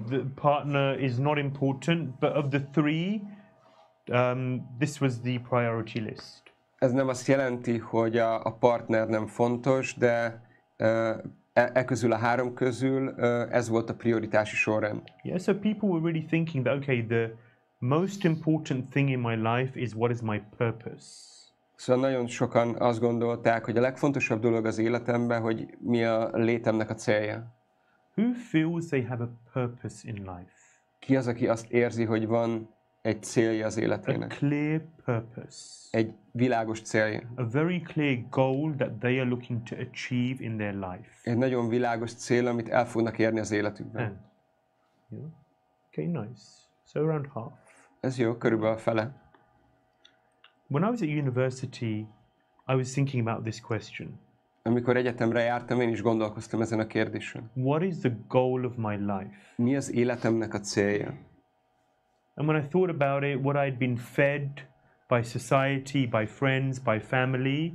the partner is not important, but of the 3, this was the priority list. Ez nem azt jelenti, hogy a partner nem fontos, de közül a 3 közül ez volt a prioritási sorrend. Yeah, so people were really thinking that okay, most important thing in my life is what is my purpose. Szóval nagyon sokan azt gondolták, hogy a legfontosabb dolog az életemben, hogy mi a létemnek a célja. Who feels they have a purpose in life? Ki az, aki azt érzi, hogy van egy célja az A életének? clear purpose. Egy világos célja. A very clear goal that they are looking to achieve in their life. Egy nagyon világos cél, amit el fognak érni az életükben. Yeah. Okay, nice. So around half. Ez jó, körülbelül a fele. When I was at university, I was thinking about this question. Amikor egyetemre jártam, én is gondolkoztam ezen a kérdésen. What is the goal of my life? Mi az életemnek a célja? And when I thought about it, what I'd been fed by society, by friends, by family,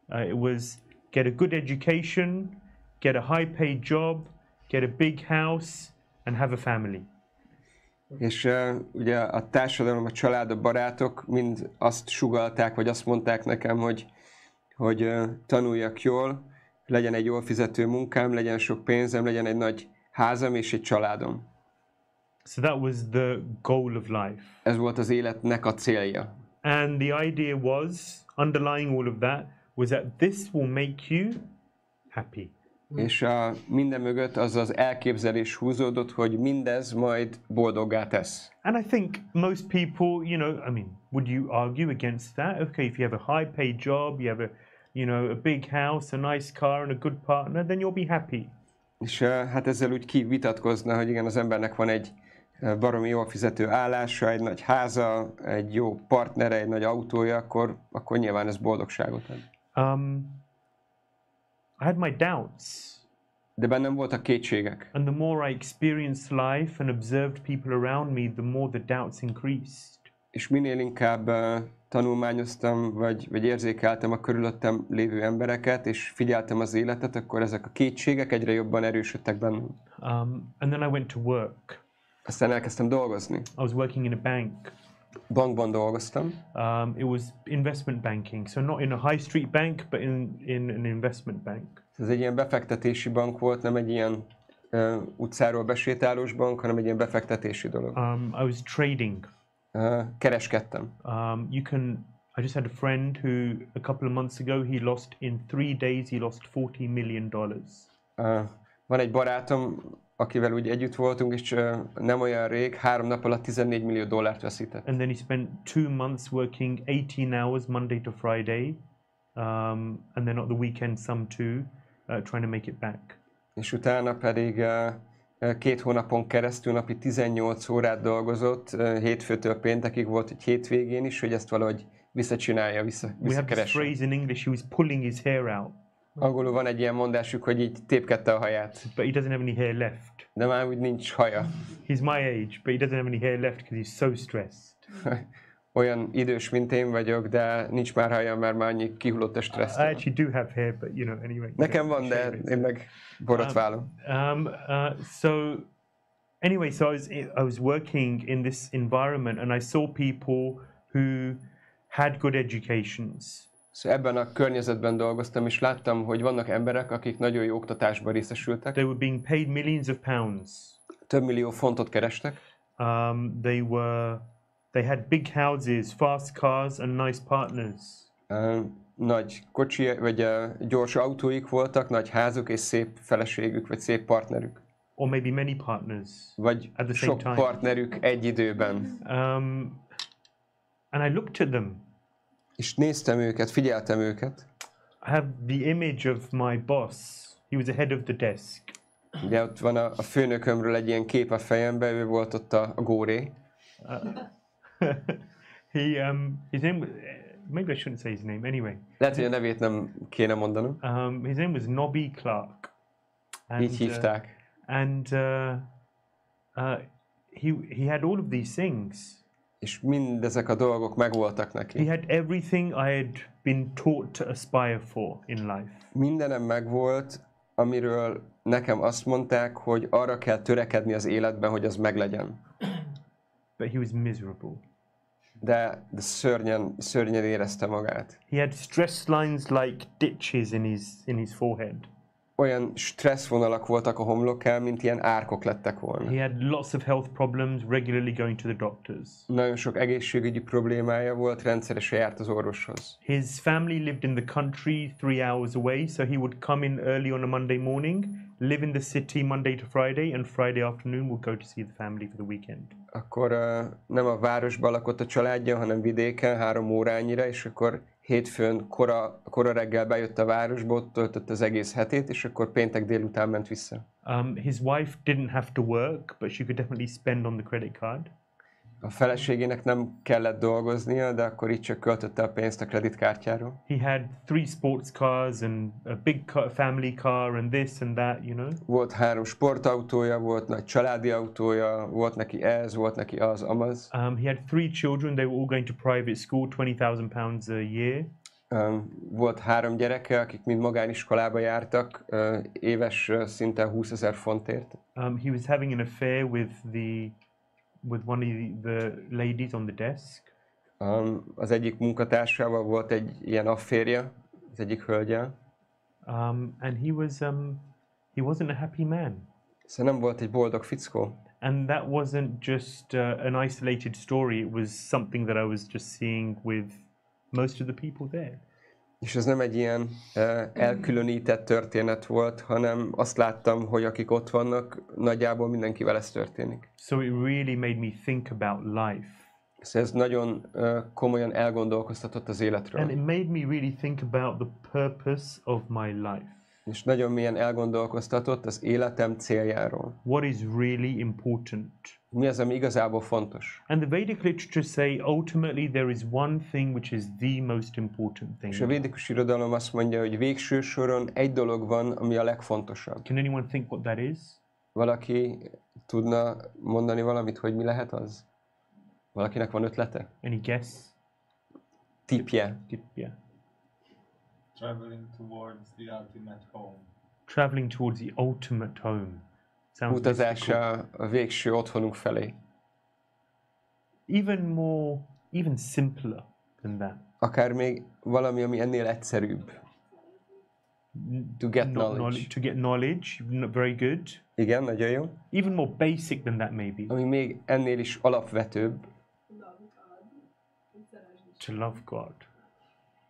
it was get a good education, get a high-paid job, get a big house, and have a family. És ugye a társadalom, a család, a barátok mind azt sugallták, vagy azt mondták nekem, hogy tanuljak jól, legyen egy jól fizető munkám, legyen sok pénzem, legyen egy nagy házam és egy családom. So that was the goal of life. Ez volt az életnek a célja. And the idea was, underlying all of that, was that this will make you happy. És minden mögött az az elképzelés húzódott, hogy mindez majd boldoggá tesz. And I think most people, you know, I mean, would you argue against that? Okay, if you have a high-paid job, you have a big house, a nice car and a good partner, then you'll be happy. És hát ezzel úgy kivitatkozna, hogy igen, az embernek van egy baromi jól fizető állása, egy nagy háza, egy jó partnere, egy nagy autója, akkor nyilván ez boldogságot ad. I had my doubts. De bennem voltak kétségek. And the more I experienced life and observed people around me, the more the doubts increased. És minél inkább tanulmányoztam, vagy érzékeltem a körülöttem lévő embereket, és figyeltem az életet, akkor ezek a kétségek egyre jobban erősödtek bennem. And then I went to work. Aztán elkezdtem dolgozni. I was working in a bank. Bankban dolgoztam. It was investment banking, so not in a high street bank, but in an investment bank. Ez egy ilyen befektetési bank volt, nem egy ilyen utcáról besétálós bank, hanem egy ilyen befektetési dolog. I was trading. Kereskedtem. I just had a friend who a couple of months ago he lost in 3 days he lost $40 million. Van egy barátom, akivel úgy együtt voltunk, és nem olyan rég, 3 nap alatt $14 millió veszített. And then he spent 2 months working 18 hours Monday to Friday, and then on the weekend some too, trying to make it back. És utána pedig 2 hónapon keresztül napi 18 órát dolgozott, hétfőtől péntekig volt egy hétvégén is, hogy ezt valahogy visszacsinálja, visszakeresse. We have this phrase in English, he was pulling his hair out. Angolul van egy ilyen mondásuk, hogy így tépkedte a haját. But he doesn't have any hair left. De már úgy nincs haja. He's my age, but he doesn't have any hair left because he's so stressed. Olyan idős, mint én vagyok, de nincs már haja, mert már annyi kihullott a stressz. I actually do have hair, but you know, anyway. Nekem van, de én meg borotválom. So anyway, so I was working in this environment and I saw people who had good educations. Szóval ebben a környezetben dolgoztam, és láttam, hogy vannak emberek, akik nagyon jó oktatásban részesültek. They were being paid millions of pounds. Több millió fontot kerestek. They had big houses, fast cars and nice partners. Nagy kocsi, vagy gyors autóik voltak, nagy házuk és szép feleségük, vagy szép partnerük. Or maybe many partners. Vagy at the sok same time. partnerük egy időben. And I looked at them. És néztem őket, figyeltem őket. I have the image of my boss. He was the head of the desk. Ugye ott van a főnökömről egy ilyen kép a fejemben, ő volt ott a góré. His name, maybe I shouldn't say his name anyway. Lehet, hogy a nevét nem kéne mondanom. His name was Nobby Clark. And, így hívták. He had all of these things. És mindezek a dolgok megvoltak neki. He had everything I had been taught to aspire for in life. Mindenem megvolt, amiről nekem azt mondták, hogy arra kell törekedni az életben, hogy az meglegyen. But he was miserable. De szörnyen érezte magát. He had stress lines like ditches in his forehead. olyan stresszvonalak voltak a homlokán, mint ilyen árkok lettek volna. He had lots of health problems, regularly going to the doctors. Nagyon sok egészségügyi problémája volt, rendszeresen járt az orvoshoz. His family lived in the country 3 hours away, so he would come in early on a Monday morning, live in the city Monday to Friday, and Friday afternoon would go to see the family for the weekend. Akkor nem a városban lakott a családja, hanem vidéken 3 órányira, és akkor hétfőn kora reggel bejött a városba, ott töltött az egész hetét, és akkor péntek délután ment vissza. His wife didn't have to work, but she could definitely spend on the credit card. A feleségének nem kellett dolgoznia, de akkor így csak költötte a pénzt a kreditkártyáról. He had 3 sports cars and a big family car and this and that, you know. Volt 3 sportautója, volt nagy családi autója, volt neki ez, volt neki az, amaz. He had 3 children, they were all going to private school, £20,000 a year. Volt 3 gyereke, akik mind magániskolába jártak, éves szinten 20,000 fontért. He was having an affair with one of the ladies on the desk. Az egyik munkatársával volt egy ilyen afférje, az egyik hölgyel. And he wasn't a happy man. Szóval nem volt egy boldog fickó. And that wasn't just an isolated story, it was something that I was just seeing with most of the people there. És ez nem egy ilyen elkülönített történet volt, hanem azt láttam, hogy akik ott vannak, nagyjából mindenkivel ez történik. So it really made me think about life. Szóval ez nagyon komolyan elgondolkoztatott az életről. And it made me really think about the purpose of my life. És nagyon mélyen elgondolkoztatott az életem céljáról. What is really important? Mi az, ami igazából fontos? And the Vedic literature say ultimately there is one thing which is the most important thing. És a védikus irodalom azt mondja, hogy végső soron egy dolog van, ami a legfontosabb. Can anyone think what that is? Valaki tudna mondani valamit, hogy mi lehet az? Valakinek van ötlete? Any guess? Tipje. Traveling towards the ultimate home. Traveling towards the ultimate home. Utazás a végső otthonunk felé. Even simpler than that. Akár még valami, ami ennél egyszerűbb. To get knowledge. To get knowledge, very good. Igen, nagyon jó. Even more basic than that maybe. Ami még ennél is alapvetőbb. To love God.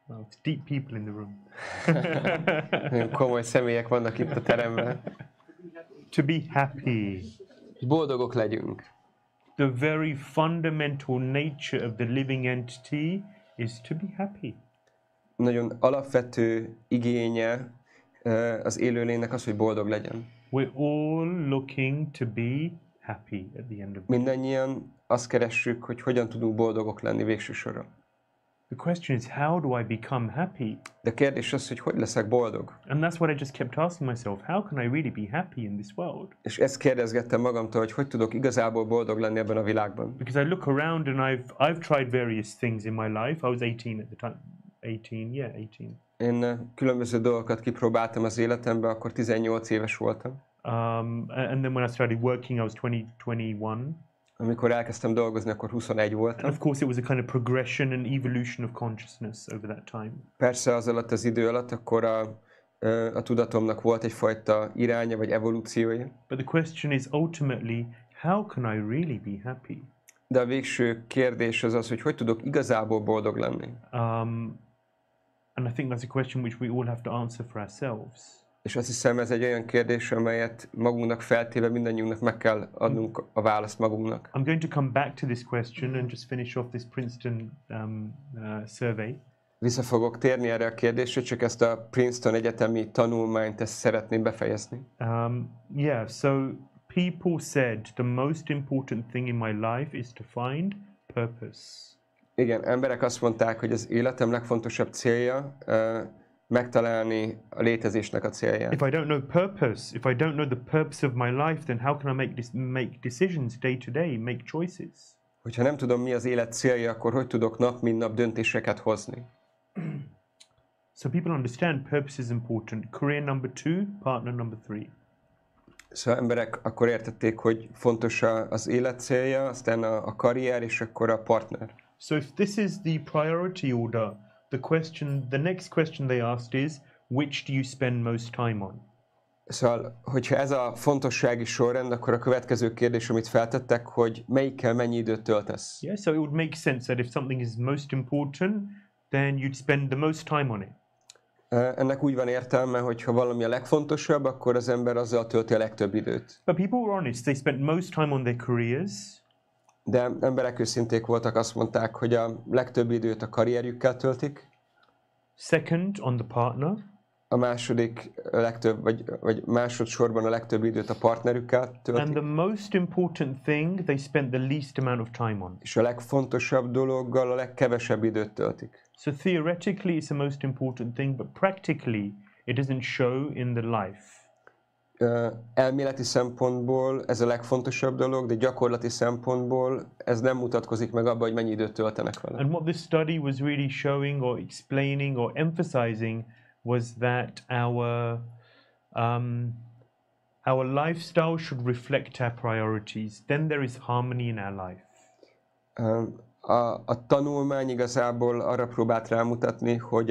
Well, it's deep people in the room. Nagyon komoly személyek vannak itt a teremben. To be happy. Boldogok legyünk. The very fundamental nature of the living entity is to be happy. Nagyon alapvető igénye az élőlénynek az, hogy boldog legyen. We're all looking to be happy at the end of the day. Mindannyian azt keressük, hogy hogyan tudunk boldogok lenni végső soron. The question is, how do I become happy? De kérdés az, hogy leszek boldog. And that's what I just kept asking myself. How can I really be happy in this world? És ezt kérdezgettem magamtól, hogy tudok igazából boldog lenni ebben a világban. Because I look around and I've tried various things in my life. I was 18 at the time. 18. Én különböző dolgokat kipróbáltam az életemben, akkor 18 éves voltam. And then when I started working, I was 21. Amikor elkezdtem dolgozni, akkor 21 voltam. And of course it was a kind of progression and evolution of consciousness over that time. Persze az alatt az idő alatt akkor a tudatomnak volt egyfajta iránya vagy evolúciója. But the question is ultimately, how can I really be happy? De a végső kérdés az az, hogy tudok igazából boldog lenni. And I think that's a question which we all have to answer for ourselves. És azt hiszem, ez egy olyan kérdés, amelyet magunknak feltéve mindannyiunknak meg kell adnunk a választ magunknak. I'm going to come back to this question and just finish off this Princeton survey. Vissza fogok térni erre a kérdésre, csak ezt a Princeton egyetemi tanulmányt ezt szeretném befejezni. So people said the most important thing in my life is to find purpose. Igen, emberek azt mondták, hogy az életem legfontosabb célja megtalálni a létezésnek a célját. If I don't know purpose, if I don't know the purpose of my life, then how can I make decisions day to day, make choices? Hogyha nem tudom, mi az élet célja, akkor hogy tudok nap mint nap döntéseket hozni? So people understand purpose is important. Career number 2, partner number 3. Szóval emberek akkor értették, hogy fontos az élet célja, aztán a karrier és akkor a partner. So if this is the priority order, the next question they asked is, which do you spend most time on? Szóval, hogyha ez a fontossági sorrend, akkor a következő kérdés, amit feltettek, hogy melyikkel mennyi időt töltesz? Yeah, so it would make sense that if something is most important, then you'd spend the most time on it. Ennek úgy van értelme, hogy ha valami a legfontosabb, akkor az ember azzal tölti a legtöbb időt. But people were honest. They spent most time on their careers. De emberek őszinték voltak, azt mondták, hogy a legtöbb időt a karrierjükkel töltik. Second, on the partner. A második legtöbb, vagy másodszorban a legtöbb időt a partnerükkel töltik. And the most important thing they spent the least amount of time on. És a legfontosabb dologgal a legkevesebb időt töltik. So theoretically it's the most important thing, but practically it doesn't show in the life. Elméleti szempontból ez a legfontosabb dolog, de gyakorlati szempontból ez nem mutatkozik meg abban, hogy mennyi időt töltenek vele. And what this study was really showing or explaining or emphasizing was that our lifestyle should reflect our priorities. Then there is harmony in our life. A tanulmány igazából arra próbált rámutatni, hogy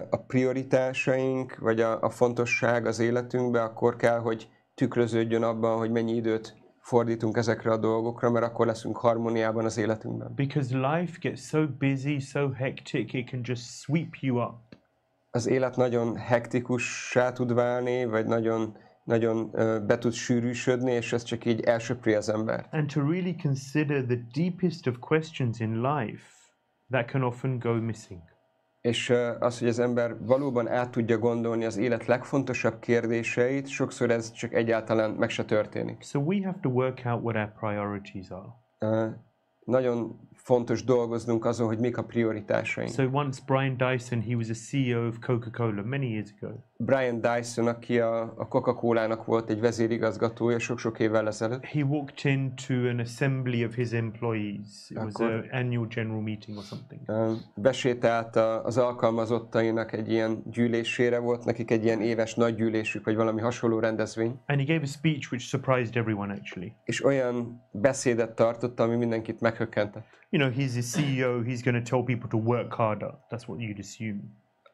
a prioritásaink, vagy a fontosság az életünkben akkor kell, hogy tükröződjön abban, hogy mennyi időt fordítunk ezekre a dolgokra, mert akkor leszünk harmóniában az életünkben. Because life gets so busy, so hectic, it can just sweep you up. Az élet nagyon hektikussá tud válni, vagy nagyon be tud sűrűsödni, és ez csak így elsöpri az embert. And to really consider the deepest of questions in life, that can often go missing. És az, hogy az ember valóban át tudja gondolni az élet legfontosabb kérdéseit, sokszor ez csak egyáltalán meg se történik. So we have to work out what our priorities are. Nagyon fontos dolgoznunk azon, hogy mik a prioritásaink. So once Brian Dyson, he was a CEO of Coca-Cola many years ago. Brian Dyson, aki a Coca-Colának volt egy vezérigazgatója sok-sok évvel ezelőtt. He walked into an assembly of his employees. It was an annual general meeting or something. Besétált az alkalmazottainak egy ilyen gyűlésére, volt nekik egy ilyen éves nagy gyűlésük, vagy valami hasonló rendezvény. And he gave a speech which surprised everyone actually. És olyan beszédet tartott, ami mindenkit meghökkentett. You know, he's a CEO, he's going to tell people to work harder. That's what you'd assume.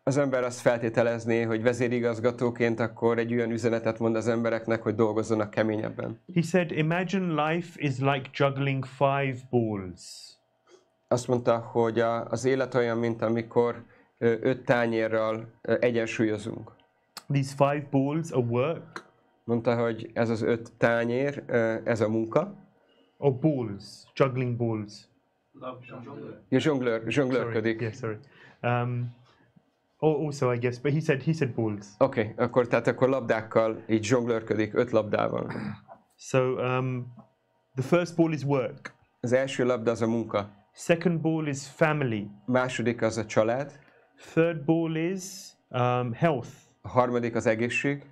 Az ember azt feltételezné, hogy vezérigazgatóként akkor egy olyan üzenetet mond az embereknek, hogy dolgozzanak keményebben. He said, imagine life is like juggling 5 balls. Azt mondta, hogy az élet olyan, mint amikor 5 tányérral egyensúlyozunk. These 5 balls are work. Mondta, hogy ez az 5 tányér, ez a munka. Or balls, juggling balls. Zsonglőrködik. Yeah, sorry. Also, I guess, but he said balls. Okay, akkor labdákkal így zsonglőrködik, 5 labdával. So the first ball is work. Az első labda az a munka. Second ball is family. Második az a család. Third ball is health. A harmadik az egészség.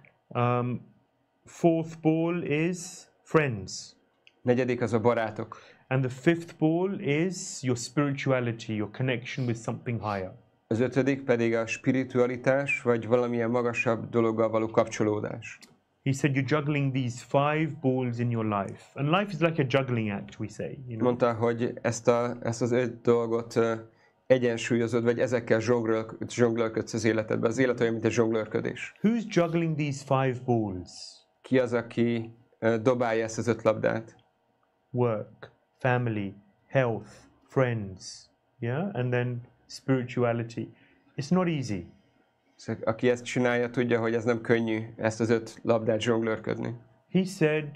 Fourth ball is friends. Negyedik az a barátok. And the fifth ball is your spirituality, your connection with something higher. Az ötödik pedig a spiritualitás, vagy valamilyen magasabb dologgal való kapcsolódás. He said you're juggling these 5 balls in your life. And life is like a juggling act, we say. You know? Mondta, hogy ezt az 5 dolgot egyensúlyozod, vagy ezekkel zsonglőrködsz az életedben. Az élet olyan, mint egy zsonglőrködés. Who's juggling these 5 balls? Ki az, aki dobálja ezt az 5 labdát? Work, family, health, friends, yeah? And then spirituality. It's not easy. Aki ezt csinálja, tudja, hogy ez nem könnyű, ezt az 5 labdát zsonglőrködni. He said,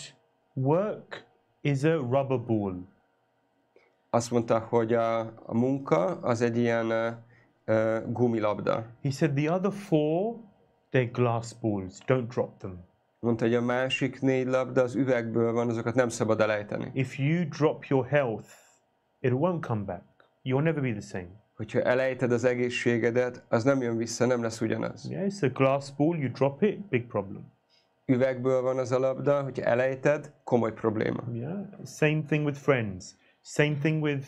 work is a rubber ball. Azt mondta, hogy a munka az egy ilyen gumilabda. He said the other 4, they're glass balls. Don't drop them. Mondta, hogy a másik 4 labda az üvegből van, azokat nem szabad elejteni. If you drop your health, it won't come back. You'll never be the same. Hogyha elejted az egészségedet, az nem jön vissza, nem lesz ugyanaz. Yeah, it's a glass ball, you drop it, big problem. Üvegből van az a labda, hogyha elejted, komoly probléma. Yeah, same thing with friends, same thing with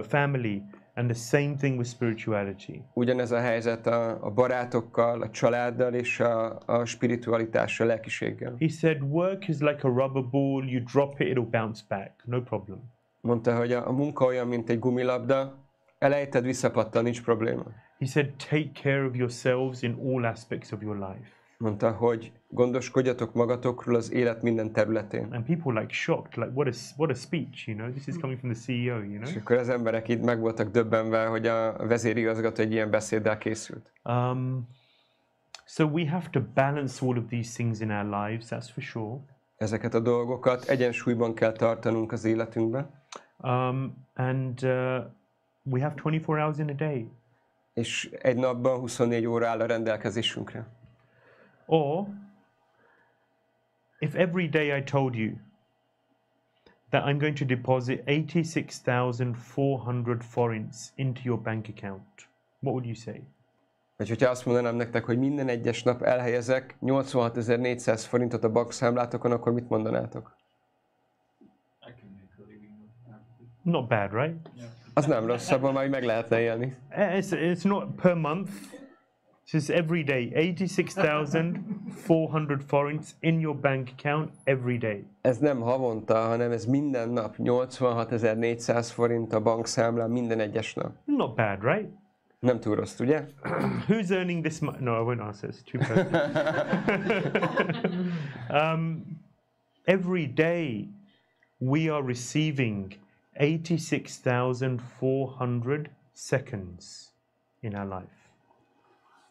family, and the same thing with spirituality. Ugyanez a helyzet a barátokkal, a családdal és a spiritualitással, a lelkiséggel. He said work is like a rubber ball, you drop it, it'll bounce back, no problem. Mondta, hogy a munka olyan, mint egy gumilabda, elejted, visszapattan, nincs probléma. He said take care of yourselves in all aspects of your life. Mondta, hogy gondoskodjatok magatokról az élet minden területén. And people like shocked, like what a speech, you know? This is coming from the CEO, you know? És akkor az emberek itt meg voltak döbbenve, hogy a vezérigazgató egy ilyen beszéddel készült. So we have to balance all of these things in our lives, that's for sure. Ezeket a dolgokat egyensúlyban kell tartanunk az életünkben. We have 24 hours in a day. És egy napban 24 óra áll a rendelkezésünkre. Or, if every day I told you that I'm going to deposit 86,400 forints into your bank account, what would you say? Vagy hogyha azt mondanám nektek, hogy minden egyes nap elhelyezek 86.400 forintot a bankszámlátokon, akkor mit mondanátok? Not bad, right? Az nem rossz, abban már meg lehetne élni. It's not per month. It's every day. 86,400 forints in your bank account every day. Ez nem havonta, hanem ez minden nap. 86.400 forint a bankszámlán minden egyes nap. Not bad, right? Nem túl rossz, ugye? Who's earning this money? No, I won't answer. It's too personal. Every day we are receiving 86,400 seconds in our life.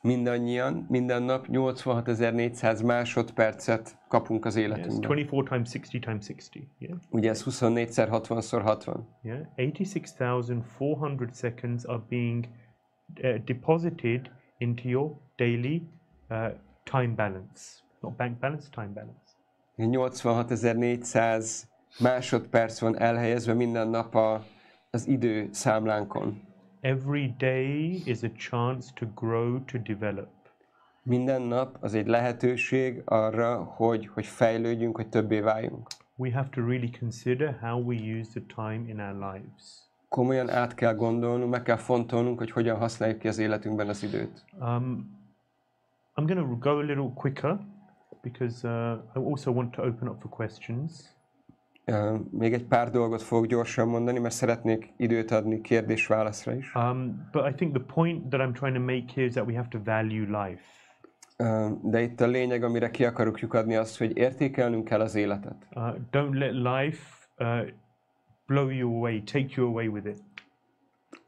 Mindannyian, minden nap 86.400 másodpercet kapunk az életünkben. Yes, 24 times 60 times 60. Yeah. Ugye ez 24-szer 60-szor 60. Yeah, 86,400 seconds are being deposited into your daily time balance. Not bank balance, time balance. 86.400 másodperc van elhelyezve minden nap az idő számlánkon. Every day is a chance to grow, to develop. Minden nap az egy lehetőség arra, hogy fejlődjünk, hogy többé váljunk. We have to really consider how we use the time in our lives. Komolyan át kell gondolnunk, meg kell fontolnunk, hogy hogyan használjuk ki az életünkben az időt. I'm going to go a little quicker because I also want to open up for questions. Még egy pár dolgot fogok gyorsan mondani, mert szeretnék időt adni kérdés-válaszra is. But I think the point that I'm trying to make here is that we have to value life. De itt a lényeg, amire ki akarjuk lyukadni, az, hogy értékelnünk kell az életet. Don't let life blow you away, take you away with it.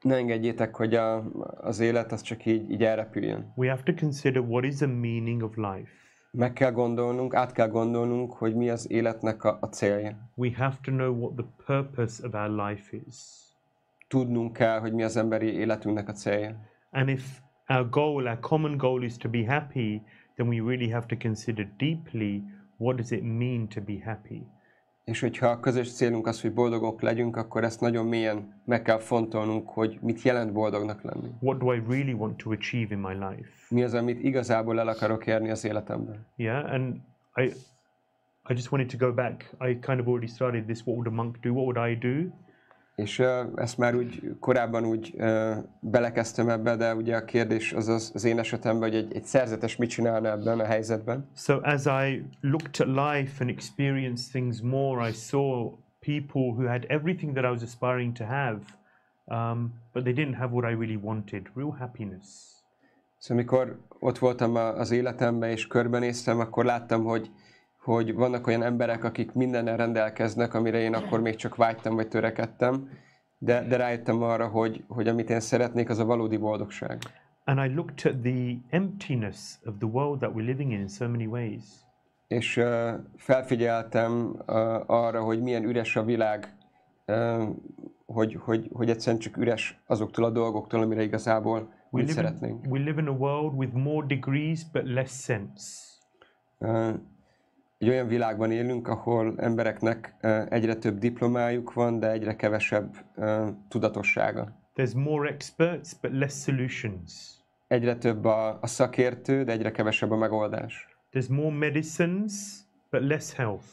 Ne engedjétek, hogy az élet az csak így elrepüljön. We have to consider what is the meaning of life. Meg kell gondolnunk, át kell gondolnunk, hogy mi az életnek a célja. We have to know what the purpose of our life is. Tudnunk kell, hogy mi az emberi életünknek a célja. And if our goal, our common goal is to be happy, then we really have to consider deeply what does it mean to be happy. És hogyha a közös célunk az, hogy boldogok legyünk, akkor ezt nagyon mélyen meg kell fontolnunk, hogy mit jelent boldognak lenni. What do I really want to achieve in my life? Mi az, amit igazából el akarok érni az életemben? Yeah, and I just wanted to go back. I kind of already started this. What would a monk do? What would I do? És ezt már úgy korábban úgy belekezdtem ebbe, de ugye a kérdés az én esetemben, hogy egy szerzetes mit csinálna ebben a helyzetben. So as I looked at life and experienced things more, I saw people who had everything that I was aspiring to have, but they didn't have what I really wanted, real happiness. Szóval amikor ott voltam az életemben és körbenéztem, akkor láttam, hogy vannak olyan emberek, akik mindennel rendelkeznek, amire én akkor még csak vágytam vagy törekedtem, de rájöttem arra, hogy amit én szeretnék, az a valódi boldogság. And I looked at the emptiness of the world that we're living in so many ways. És felfigyeltem arra, hogy milyen üres a világ, hogy egyszerűen csak üres azoktól a dolgoktól, amire igazából úgy szeretnénk. We live in a world with more degrees but less sense. Egy olyan világban élünk, ahol embereknek egyre több diplomájuk van, de egyre kevesebb tudatossága. There's more experts but less solutions. Egyre több a szakértő, de egyre kevesebb a megoldás. There's more medicines but less health.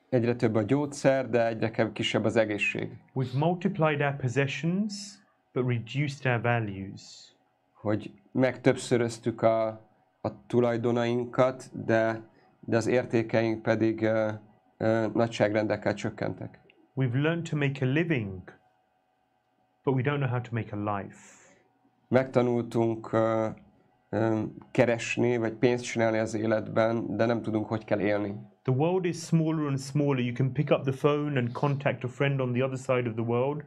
Egyre több a gyógyszer, de egyre kisebb az egészség. We've multiplied our possessions but reduced our values. Hogy megtöbbszöröztük a tulajdonainkat, de az értékeink pedig nagyságrendekkel csökkentek. We've learned to make a living, but we don't know how to make a life. Megtanultunk keresni, vagy pénzt csinálni az életben, de nem tudunk, hogy kell élni. The world is smaller and smaller. You can pick up the phone and contact a friend on the other side of the world,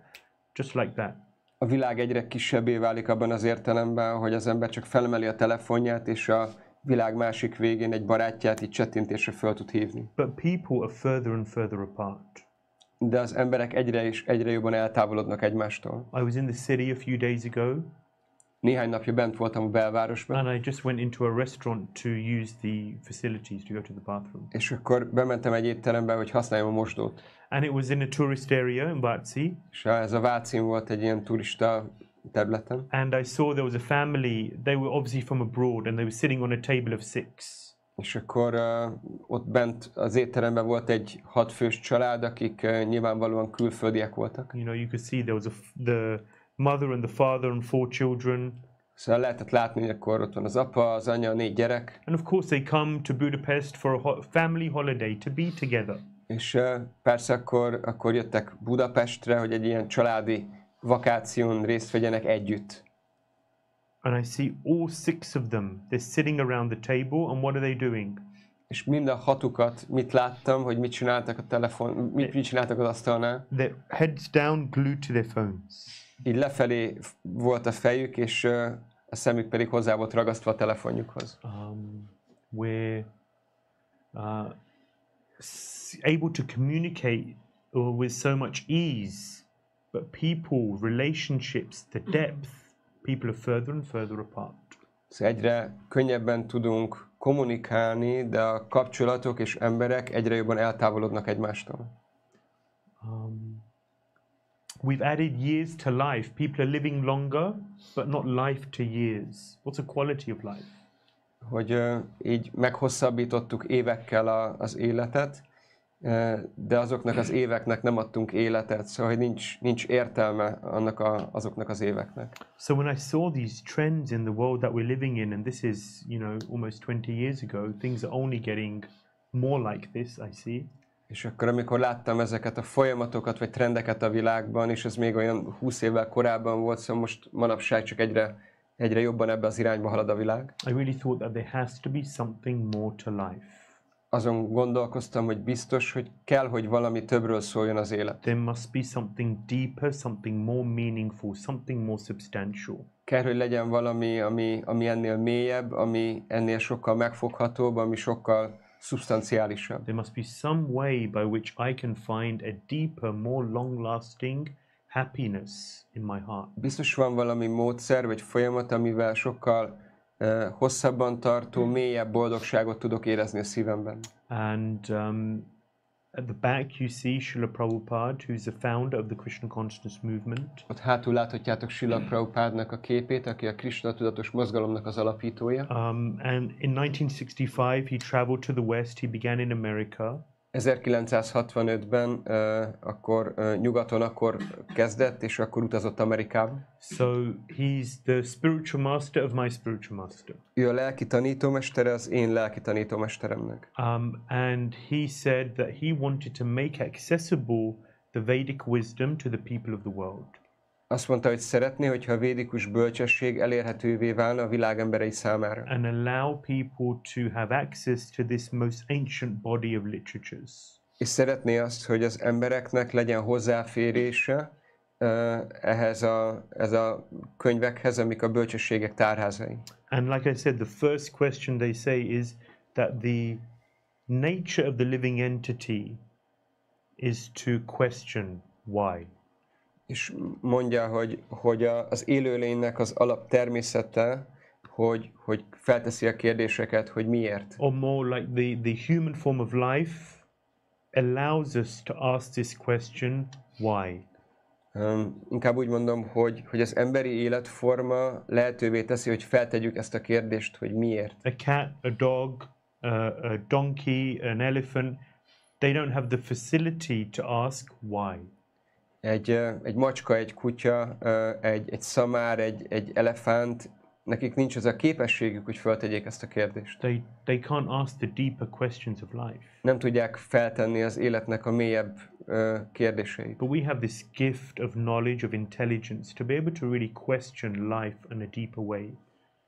just like that. A világ egyre kisebbé válik abban az értelemben, hogy az ember csak felemeli a telefonját, és a világ másik végén egy barátját így csettintésre föl tud hívni. But people are further and further apart. De az emberek egyre jobban eltávolodnak egymástól. I was in the city a few days ago. Néhány napja bent voltam a belvárosban. And I just went into a restaurant to use the facilities to go to the bathroom. És akkor bementem egy étterembe, hogy használjam a mosdót. And it was in a tourist area in Váci. És ez a Vácin volt egy ilyen turista területen. And I saw there was a family. They were obviously from abroad, and they were sitting on a table of 6. És akkor ott bent az étteremben volt egy 6 fős család, akik nyilvánvalóan külföldiek voltak. You know, you could see there was the mother and the father and 4 children. Szóval lehetett látni, hogy akkor ott van az apa, az anya, 4 gyerek. And of course they come to Budapest for a family holiday to be together. És persze akkor jöttek Budapestre, hogy egy ilyen családi vakáción részt vegyenek együtt. And I see all 6 of them. They're sitting around the table, and what are they doing? És mind a 6-ukat mit láttam, hogy mit csináltak a mit csináltak az asztalnál. Their heads down, glued to their phones. Így lefelé volt a fejük, és a szemük pedig hozzá volt ragasztva a telefonjukhoz. We're able to communicate with so much ease, but people, relationships, the depth, people are further and further apart. Szóval egyre könnyebben tudunk kommunikálni, de a kapcsolatok és emberek egyre jobban eltávolodnak egymástól. We've added years to life. People are living longer, but not life to years. What's a quality of life? Hogy így meghosszabbítottuk évekkel az életet, de azoknak az éveknek nem adtunk életet, szóval hogy nincs értelme azoknak az éveknek. So when I saw these trends in the world that we're living in, and this is, you know, almost 20 years ago, things are only getting more like this, I see. És akkor, amikor láttam ezeket a folyamatokat, vagy trendeket a világban, és ez még olyan 20 évvel korábban volt, szóval most manapság csak egyre jobban ebbe az irányba halad a világ. I really thought that there has to be something more to life. Azon gondolkoztam, hogy biztos, hogy kell, hogy valami többről szóljon az élet. There must be something deeper, something more meaningful, something more substantial. Kell, hogy legyen valami, ami ennél mélyebb, ami ennél sokkal megfoghatóbb, ami sokkal substanciálisabb. There must be some way by which I can find a deeper, more long-lasting happiness in my heart. Biztos van valami módszer vagy folyamat, amivel sokkal hosszabban tartó, mélyebb boldogságot tudok érezni a szívemben. And at the back you see Srila Prabhupada, who's the founder of the Krishna Consciousness Movement. Ott hátul láthatjátok Srila Prabhupádnak a képét, aki a Krishna tudatos mozgalomnak az alapítója. And in 1965 he traveled to the West. He began in America. 1965-ben akkor nyugaton kezdett, és akkor utazott Amerikába. So he's the spiritual master of my spiritual master. Ő a lelki tanítómestere az én lelki tanítómesteremnek. And he said that he wanted to make accessible the Vedic wisdom to the people of the world. Azt mondta, hogy szeretné, hogyha a védikus bölcsesség elérhetővé válna a világ emberei számára. And allow people to have access to this most ancient body of literatures. És szeretné azt, hogy az embereknek legyen hozzáférése ehhez a könyvekhez, amik a bölcsességek tárházai. And like I said, the first question they say is that the nature of the living entity is to question why. És mondja, hogy az élőlénynek az alaptermészete, hogy felteszi a kérdéseket, hogy miért. Or more like the human form of life allows us to ask this question, why? Inkább úgy mondom, hogy az emberi életforma lehetővé teszi, hogy feltegyük ezt a kérdést, hogy miért. A cat, a dog, a donkey, an elephant, they don't have the facility to ask why. Egy macska, egy kutya, egy szamár, egy elefánt, nekik nincs az a képességük, hogy feltegyék ezt a kérdést. They can't ask the deeper questions of life. Nem tudják feltenni az életnek a mélyebb kérdéseit. But we have this gift of knowledge, of intelligence, to be able to really question life in a deeper way.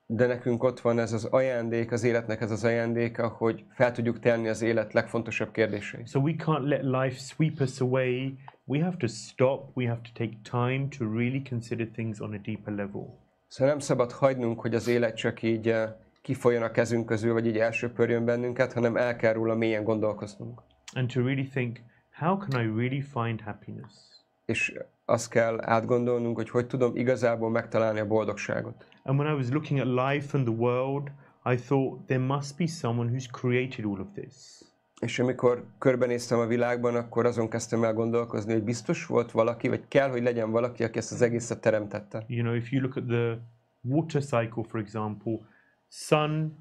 de nekünk ott van ez az ajándék, az életnek ez az ajándéka, hogy fel tudjuk tenni az élet legfontosabb kérdéseit. So we can't let life sweep us away. We have to stop. We have to take time to really consider things on a deeper level. Szóval nem szabad hagynunk, hogy az élet csak így kifolyjon a kezünk közül, vagy így elsöpörjön bennünket, hanem el kell róla mélyen gondolkoznunk. And to really think, how can I really find happiness? És azt kell átgondolnunk, hogy tudom igazából megtalálni a boldogságot. And when I was looking at life and the world, I thought there must be someone who's created all of this. És amikor körbenéztem a világban, akkor azon kezdtem el gondolkozni, hogy biztos volt valaki, vagy kell, hogy legyen valaki, aki ezt az egészet teremtette. You know, if you look at the water cycle, for example, sun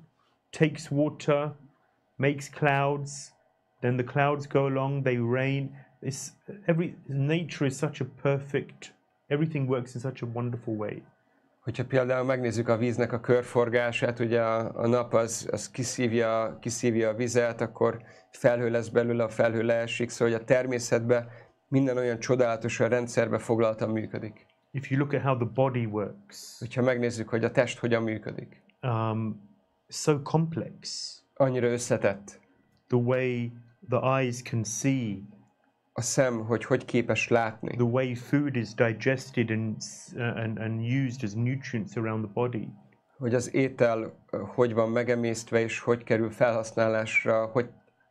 takes water, makes clouds, then the clouds go along, they rain. Nature is such a perfect, everything works in such a wonderful way. Hogyha például megnézzük a víznek a körforgását, ugye a nap az kiszívja a vizet, akkor felhő lesz belőle, a felhő leesik, szóval hogy a természetben minden olyan csodálatosan rendszerbe foglaltan működik. If you look at how the body works, hogyha megnézzük, hogy a test hogyan működik. So complex. Annyira összetett. The way the eyes can see. A szem, hogy képes látni. The way food is digested and used as nutrients around the body. Hogy az étel hogy van megemésztve és hogy kerül felhasználásra,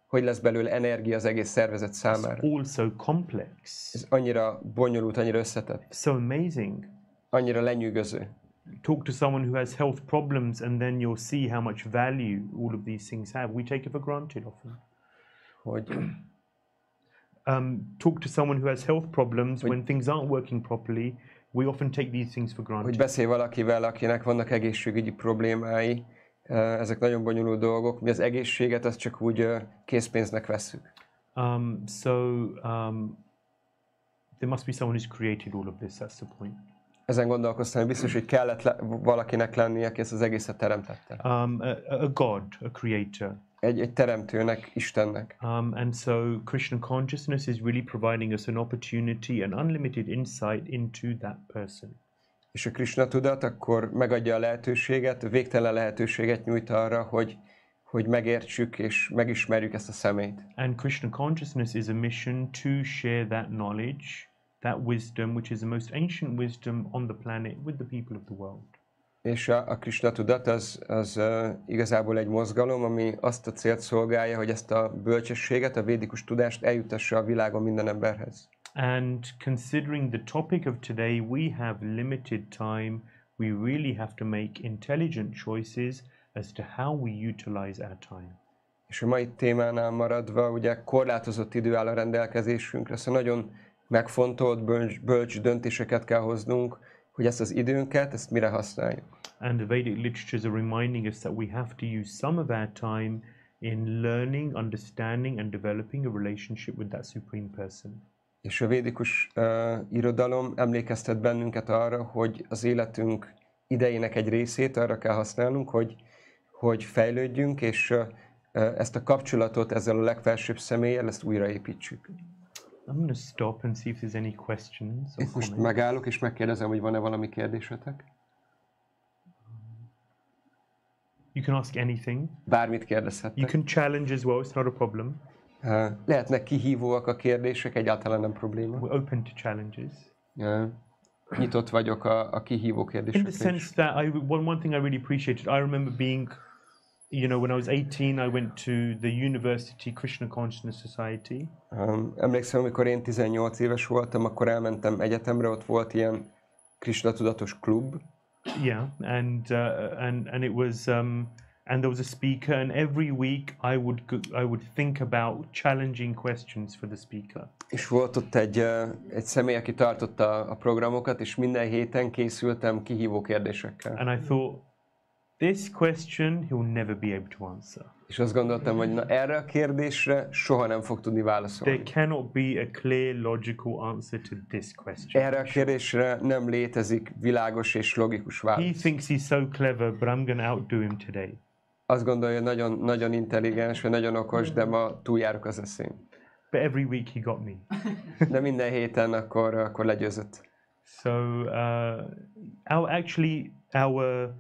hogy lesz belőle energia az egész szervezet számára. It's all so complex. Ez annyira bonyolult, annyira összetett. So amazing. Annyira lenyűgöző. Talk to someone who has health problems and then you'll see how much value all of these things have. We take it for granted often. Hogy talk to someone who has health problems when things aren't working properly. We often take these things for granted. Hogy beszélj valakivel, akinek vannak egészségügyi problémái, ezek nagyon bonyolult dolgok. Mi az egészséget azt csak úgy készpénznek vesszük. There must be someone who's created all of this. That's the point. Ezen gondolkoztam, hogy biztos, hogy kellett valakinek lennie, aki ezt az egészet teremtette. A God, a creator. Egy teremtőnek, Istennek. And so Krishna consciousness is really providing us an opportunity, an unlimited insight into that person. És a Krishna tudat akkor megadja a lehetőséget, végtelen lehetőséget nyújt arra, hogy megértsük és megismerjük ezt a személyt. And Krishna consciousness is a mission to share that knowledge, that wisdom, which is the most ancient wisdom on the planet, with the people of the world. És a Krishna tudat az igazából egy mozgalom, ami azt a célt szolgálja, hogy ezt a bölcsességet, a védikus tudást eljutassa a világon minden emberhez. And considering the topic of today, we have limited time. We really have to make intelligent choices as to how we utilize our time. És a mai témánál maradva, ugye korlátozott idő áll a rendelkezésünkre, szóval nagyon megfontolt, bölcs döntéseket kell hoznunk, hogy ezt az időnket, ezt mire használjuk. And the Vedic literatures are reminding us that we have to use some of our time in learning, understanding and developing a relationship with that supreme person. És a védikus irodalom emlékeztet bennünket arra, hogy az életünk idejének egy részét arra kell használnunk, hogy fejlődjünk, és ezt a kapcsolatot ezzel a legfelsőbb személlyel, ezt újraépítsük. I'm going to stop and see if there's any questions. Itt most megállok, és megkérdezem, hogy van-e valami kérdésetek? You can ask anything. Bármit kérdezhettek. You can challenge as well, it's not a problem. Lehetnek kihívóak a kérdések, egyáltalán nem probléma. We're open to challenges. Nyitott vagyok a kihívó kérdésekre. In the sense that one thing I really appreciated, I remember being, you know, when I was 18, I went to the university Krishna Consciousness Society. Emlékszem, amikor én 18 éves voltam, akkor elmentem egyetemre, ott volt ilyen Krishna tudatos klub. Yeah, and it was and there was a speaker, and every week I would think about challenging questions for the speaker. És volt ott egy személy, aki tartotta a programokat, és minden héten készültem kihívó kérdésekkel. And I thought, this question he'll never be able to answer. És azt gondoltam, hogy na, erre a kérdésre soha nem fog tudni válaszolni. There cannot be a clear, logical answer to this question. Erre a kérdésre nem létezik világos és logikus válasz. He thinks he's so clever, but I'm going to outdo him today. Azt gondolja, nagyon, nagyon intelligens, vagy nagyon okos, de ma túljárok az eszén. But every week he got me. De minden héten akkor legyőzött. So our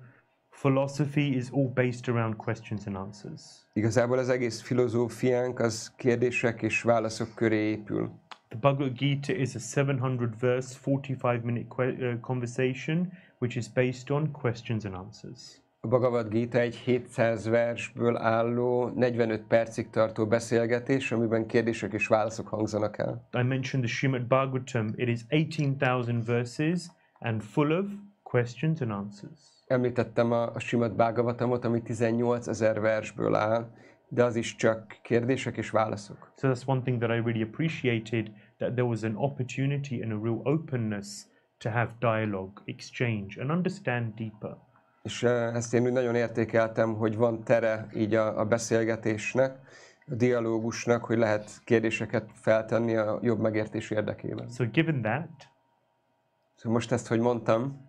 philosophy is all based around questions and answers. Igazából az egész filozófiánk az kérdések és válaszok köré épül. The Bhagavad Gita is a 700 verse, 45-minute conversation, which is based on questions and answers. A Bhagavad Gita egy 700 versből álló, 45 percig tartó beszélgetés, amiben kérdések és válaszok hangzanak el. I mentioned the Srímad-Bhágavatam. It is 18,000 verses and full of questions and answers. Említettem a Srímad-Bhágavatamot, ami 18,000 versből áll, de az is csak kérdések és válaszok. So that's one thing that I really appreciated, that there was an opportunity and a real openness to have dialogue, exchange and understand deeper. És ezt én úgy nagyon értékeltem, hogy van tere így a beszélgetésnek, a dialógusnak, hogy lehet kérdéseket feltenni a jobb megértés érdekében. So given that, so most ezt, hogy mondtam,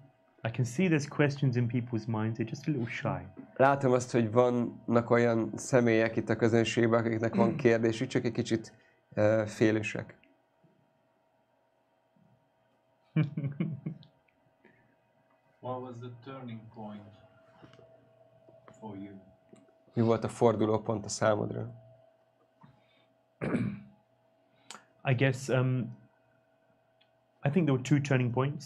I can see there's questions in people's minds, they're just a little shy. Látom azt, hogy vannak olyan személyek itt a közönségben, akiknek van kérdésük, csak egy kicsit félősek. What was the turning point for you? Mi volt a fordulópont a számodra? I guess I think there were two turning points.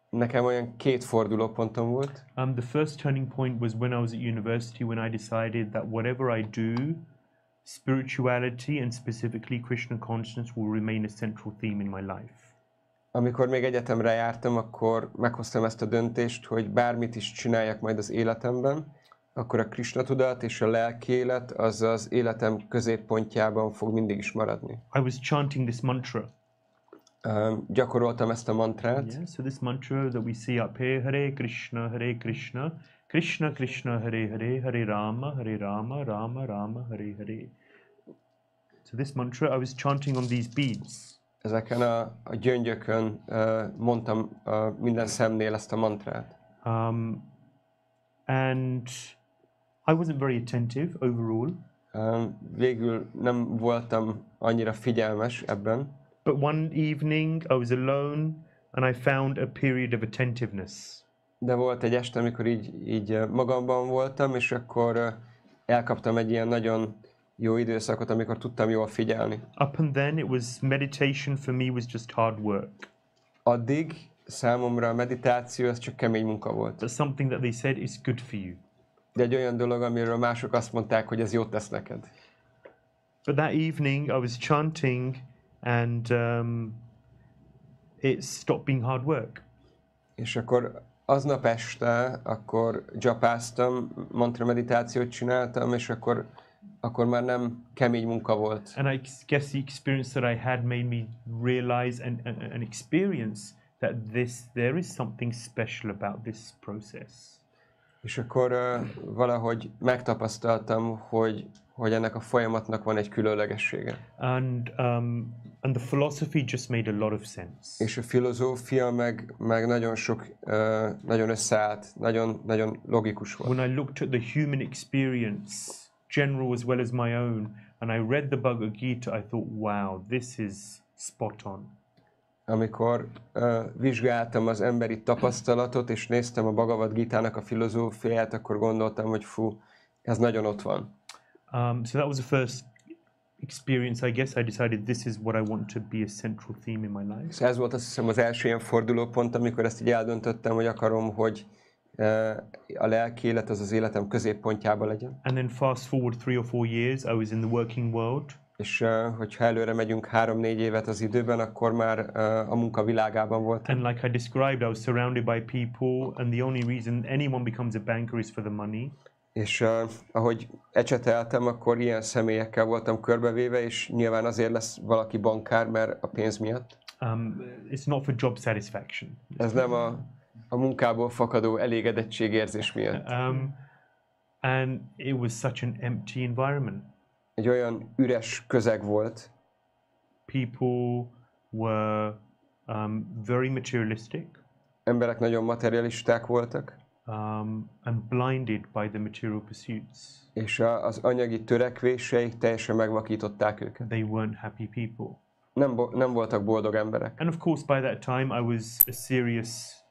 Nekem olyan két fordulópontom volt. The first turning point was when I was at university, when I decided that whatever I do, spirituality and specifically Krishna consciousness will remain a central theme in my life. Amikor még egyetemre jártam, akkor meghoztam ezt a döntést, hogy bármit is csináljak majd az életemben, akkor a Krishna tudat és a lelkiélet az az életem középpontjában fog mindig is maradni. I was chanting this mantra. Gyakoroltam ezt a mantrát. Yeah, so this mantra that we see up here, Hare Krishna, Krishna Krishna, Hare Hare, Hare Rama, Rama Rama, Hare Hare. So this mantra I was chanting on these beads. Ezeken a gyöngyökön mondtam minden szemnél ezt a mantrát. And I wasn't very attentive overall. Végül nem voltam annyira figyelmes ebben. But one evening I was alone and I found a period of attentiveness. De volt egy este, amikor így magamban voltam, és akkor elkaptam egy ilyen nagyon jó időszakot, amikor tudtam jól figyelni. Up and then it was meditation for me was just hard work. Addig számomra a meditáció az csak kemény munka volt. But something that they said is good for you. De egy olyan dolog, amiről mások azt mondták, hogy ez jót tesz neked. But that evening I was chanting and it stopped being hard work. És akkor aznap este, akkor japáztam, mantra meditációt csináltam, és akkor már nem kemény munka volt. And I guess the experience that I had made me realize and experience that there is something special about this process. És akkor valahogy megtapasztaltam, hogy ennek a folyamatnak van egy különlegessége. And the philosophy just made a lot of sense. És a filozófia meg nagyon összeállt, nagyon logikus volt. When I looked at the human experience, general as well as my own, and I read the Bhagavad Gita, I thought, wow, this is spot on. Amikor vizsgáltam az emberi tapasztalatot, és néztem a Bhagavad Gitának a filozófiáját, akkor gondoltam, hogy fú, ez nagyon ott van. So that was the first experience, I guess. I decided this is what I want to be a central theme in my life. So ez volt azt hiszem az első ilyen fordulópont, amikor ezt így eldöntöttem, hogy akarom, hogy a lelki élet az életem középpontjában legyen. And then fast forward 3 or 4 years, I was in the working world. És hogyha előre megyünk 3-4 évet az időben, akkor már a munka világában voltam. And like I described, I was surrounded by people, and the only reason anyone becomes a banker is for the money. És ahogy ecseteltem, akkor ilyen személyekkel voltam körbevéve, és nyilván azért lesz valaki bankár, mert a pénz miatt. It's not for job satisfaction. Ez nem a munkából fakadó elégedettségérzés miatt. And it was such an empty environment. Egy olyan üres közeg volt. People were very materialistic. Emberek nagyon materialisták voltak. And blinded by the material pursuits. És az anyagi törekvéseik teljesen megvakították őket. They weren't happy people. Nem voltak boldog emberek. And of course by that time I was a serious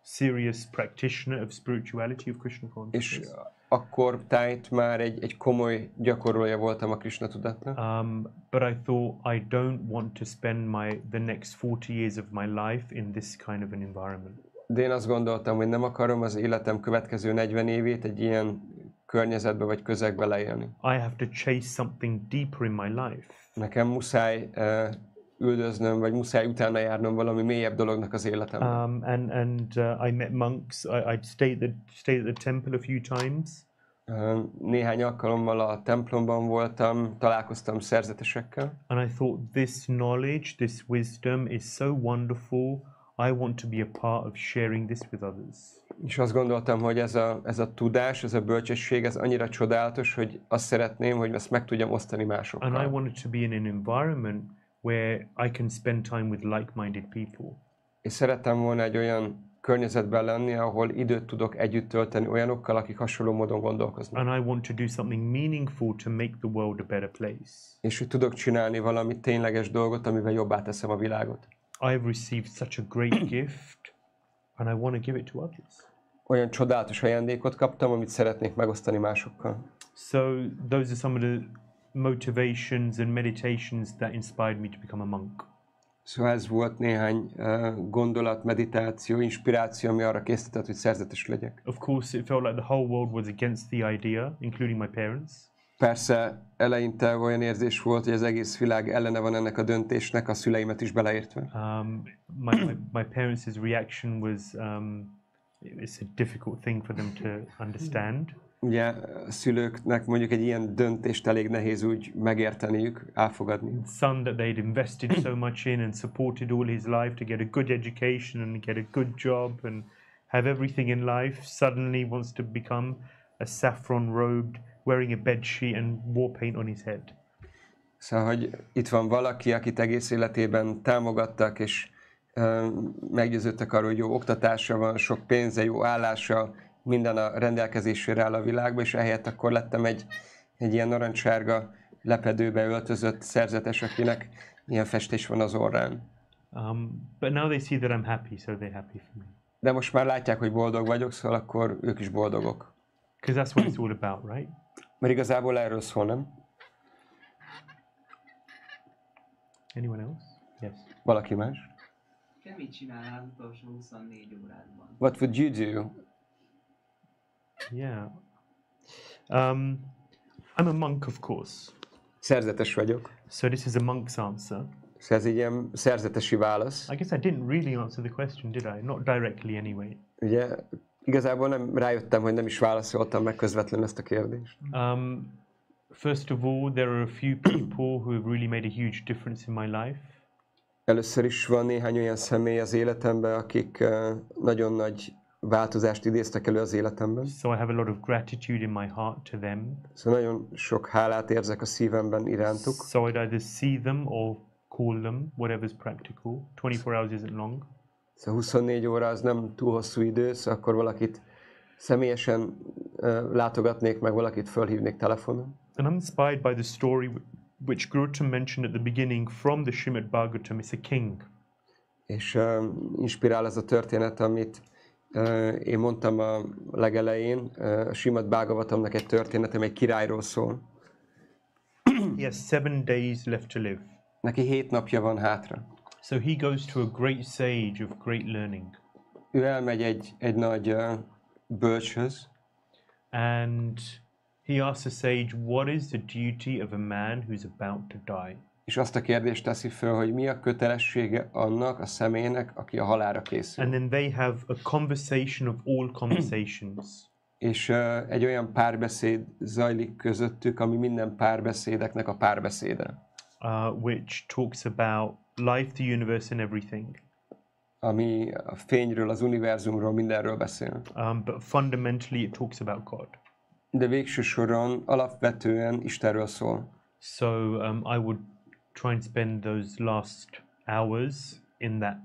serious practitioner of spirituality, of Krishna consciousness. És akkor tájt már egy komoly gyakorlója voltam a Krishna tudatnak. But I thought I don't want to spend the next 40 years of my life in this kind of an environment. De én azt gondoltam, hogy nem akarom az életem következő 40 évét egy ilyen környezetbe vagy közegbe leélni. I have to chase something deeper in my life. Nekem muszáj üldöznöm, vagy muszáj utána járnom valami mélyebb dolognak az életemben. I met monks. I'd stayed at the temple a few times. Néhány alkalommal a templomban voltam, találkoztam szerzetesekkel. And I thought this knowledge, this wisdom is so wonderful. I want to be a part of sharing this with others. És azt gondoltam, hogy ez a tudás, ez a bölcsesség, ez annyira csodálatos, hogy azt szeretném, hogy ezt meg tudjam osztani másokkal. And I wanted to be in an environment where I can spend time with like-minded people. És szerettem volna egy olyan környezetben lenni, ahol időt tudok együtt tölteni olyanokkal, akik hasonló módon gondolkoznak. And I want to do something meaningful to make the world a better place. És hogy tudok csinálni valami tényleges dolgot, amivel jobbá teszem a világot. I've received such a great gift, and I want to give it to others. Olyan csodálatos ajándékot kaptam, amit szeretnék megosztani másokkal. So those are some of the motivations and meditations that inspired me to become a monk. Szóval ez volt néhány gondolat, meditáció, inspiráció, ami arra késztetett, hogy szerzetes legyek. Of course, it felt like the whole world was against the idea, including my parents. Persze eleinte olyan érzés volt, hogy az egész világ ellene van ennek a döntésnek, a szüleimet is beleértve. My parents' reaction was it's a difficult thing for them to understand. Ugye a szülőknek mondjuk egy ilyen döntést elég nehéz úgy megérteniük, elfogadni. Son that they'd invested so much in and supported all his life to get a good education and get a good job and have everything in life suddenly wants to become a saffron-robed, wearing a bedsheet and war paint on his head. Szóval, hogy itt van valaki, akit egész életében támogattak, és meggyőződtek arról, hogy jó oktatása van, sok pénze, jó állása, minden a rendelkezésére áll a világban, és ehelyett akkor lettem egy ilyen narancssárga lepedőbe öltözött szerzetes, akinek ilyen festés van az orrán. But now they see that I'm happy, so they're happy for me. De most már látják, hogy boldog vagyok, szóval akkor ők is boldogok. Because that's what it's all about, right? Mert igazából erről szól, nem? Anyone else? Yes. Valaki más? Te mit csinálnál az utolsó 24 órádban? What would you do? Yeah. I'm a monk, of course. Szerzetes vagyok. So this is a monk's answer. Ez egy ilyen szerzetesi válasz. I guess I didn't really answer the question, did I? Not directly anyway. Ugye, igazából nem rájöttem, hogy nem is válaszoltam meg közvetlenül ezt a kérdést. First of all, there are a few people who have really made a huge difference in my life. Először is van néhány olyan személy az életemben, akik nagyon nagy változást idéztek elő az életemben. So I have a lot of gratitude in my heart to them. Szóval nagyon sok hálát érzek a szívemben irántuk. So I'd either see them or call them, whatever's practical. 24 hours isn't long. Szóval 24 óra az nem túl hosszú idő, szóval akkor valakit személyesen látogatnék meg, valakit fölhívnék telefonon. And I'm inspired by the story which Gautam mentioned at the beginning from the Srímad-Bhágavatam. It's a king. És inspirál ez a történet, amit én mondtam a legelején, a Srímad-Bhágavatamnak egy történetem, egy királyról szól. He has 7 days left to live. Neki 7 napja van hátra. So he goes to a great sage of great learning. Ő elmegy egy nagy bölcshöz. And he asks the sage, what is the duty of a man who's about to die? És azt a kérdést teszi föl, hogy mi a kötelessége annak a személynek, aki a halálra készül. And then they have a conversation of all conversations. És egy olyan párbeszéd zajlik közöttük, ami minden párbeszédeknek a párbeszéde. Which talks about life, the universe and everything. Ami a fényről, az univerzumról, mindenről beszél. But fundamentally it talks about God. De végső soron alapvetően Istenről szól. So I would try and spend those last hours in that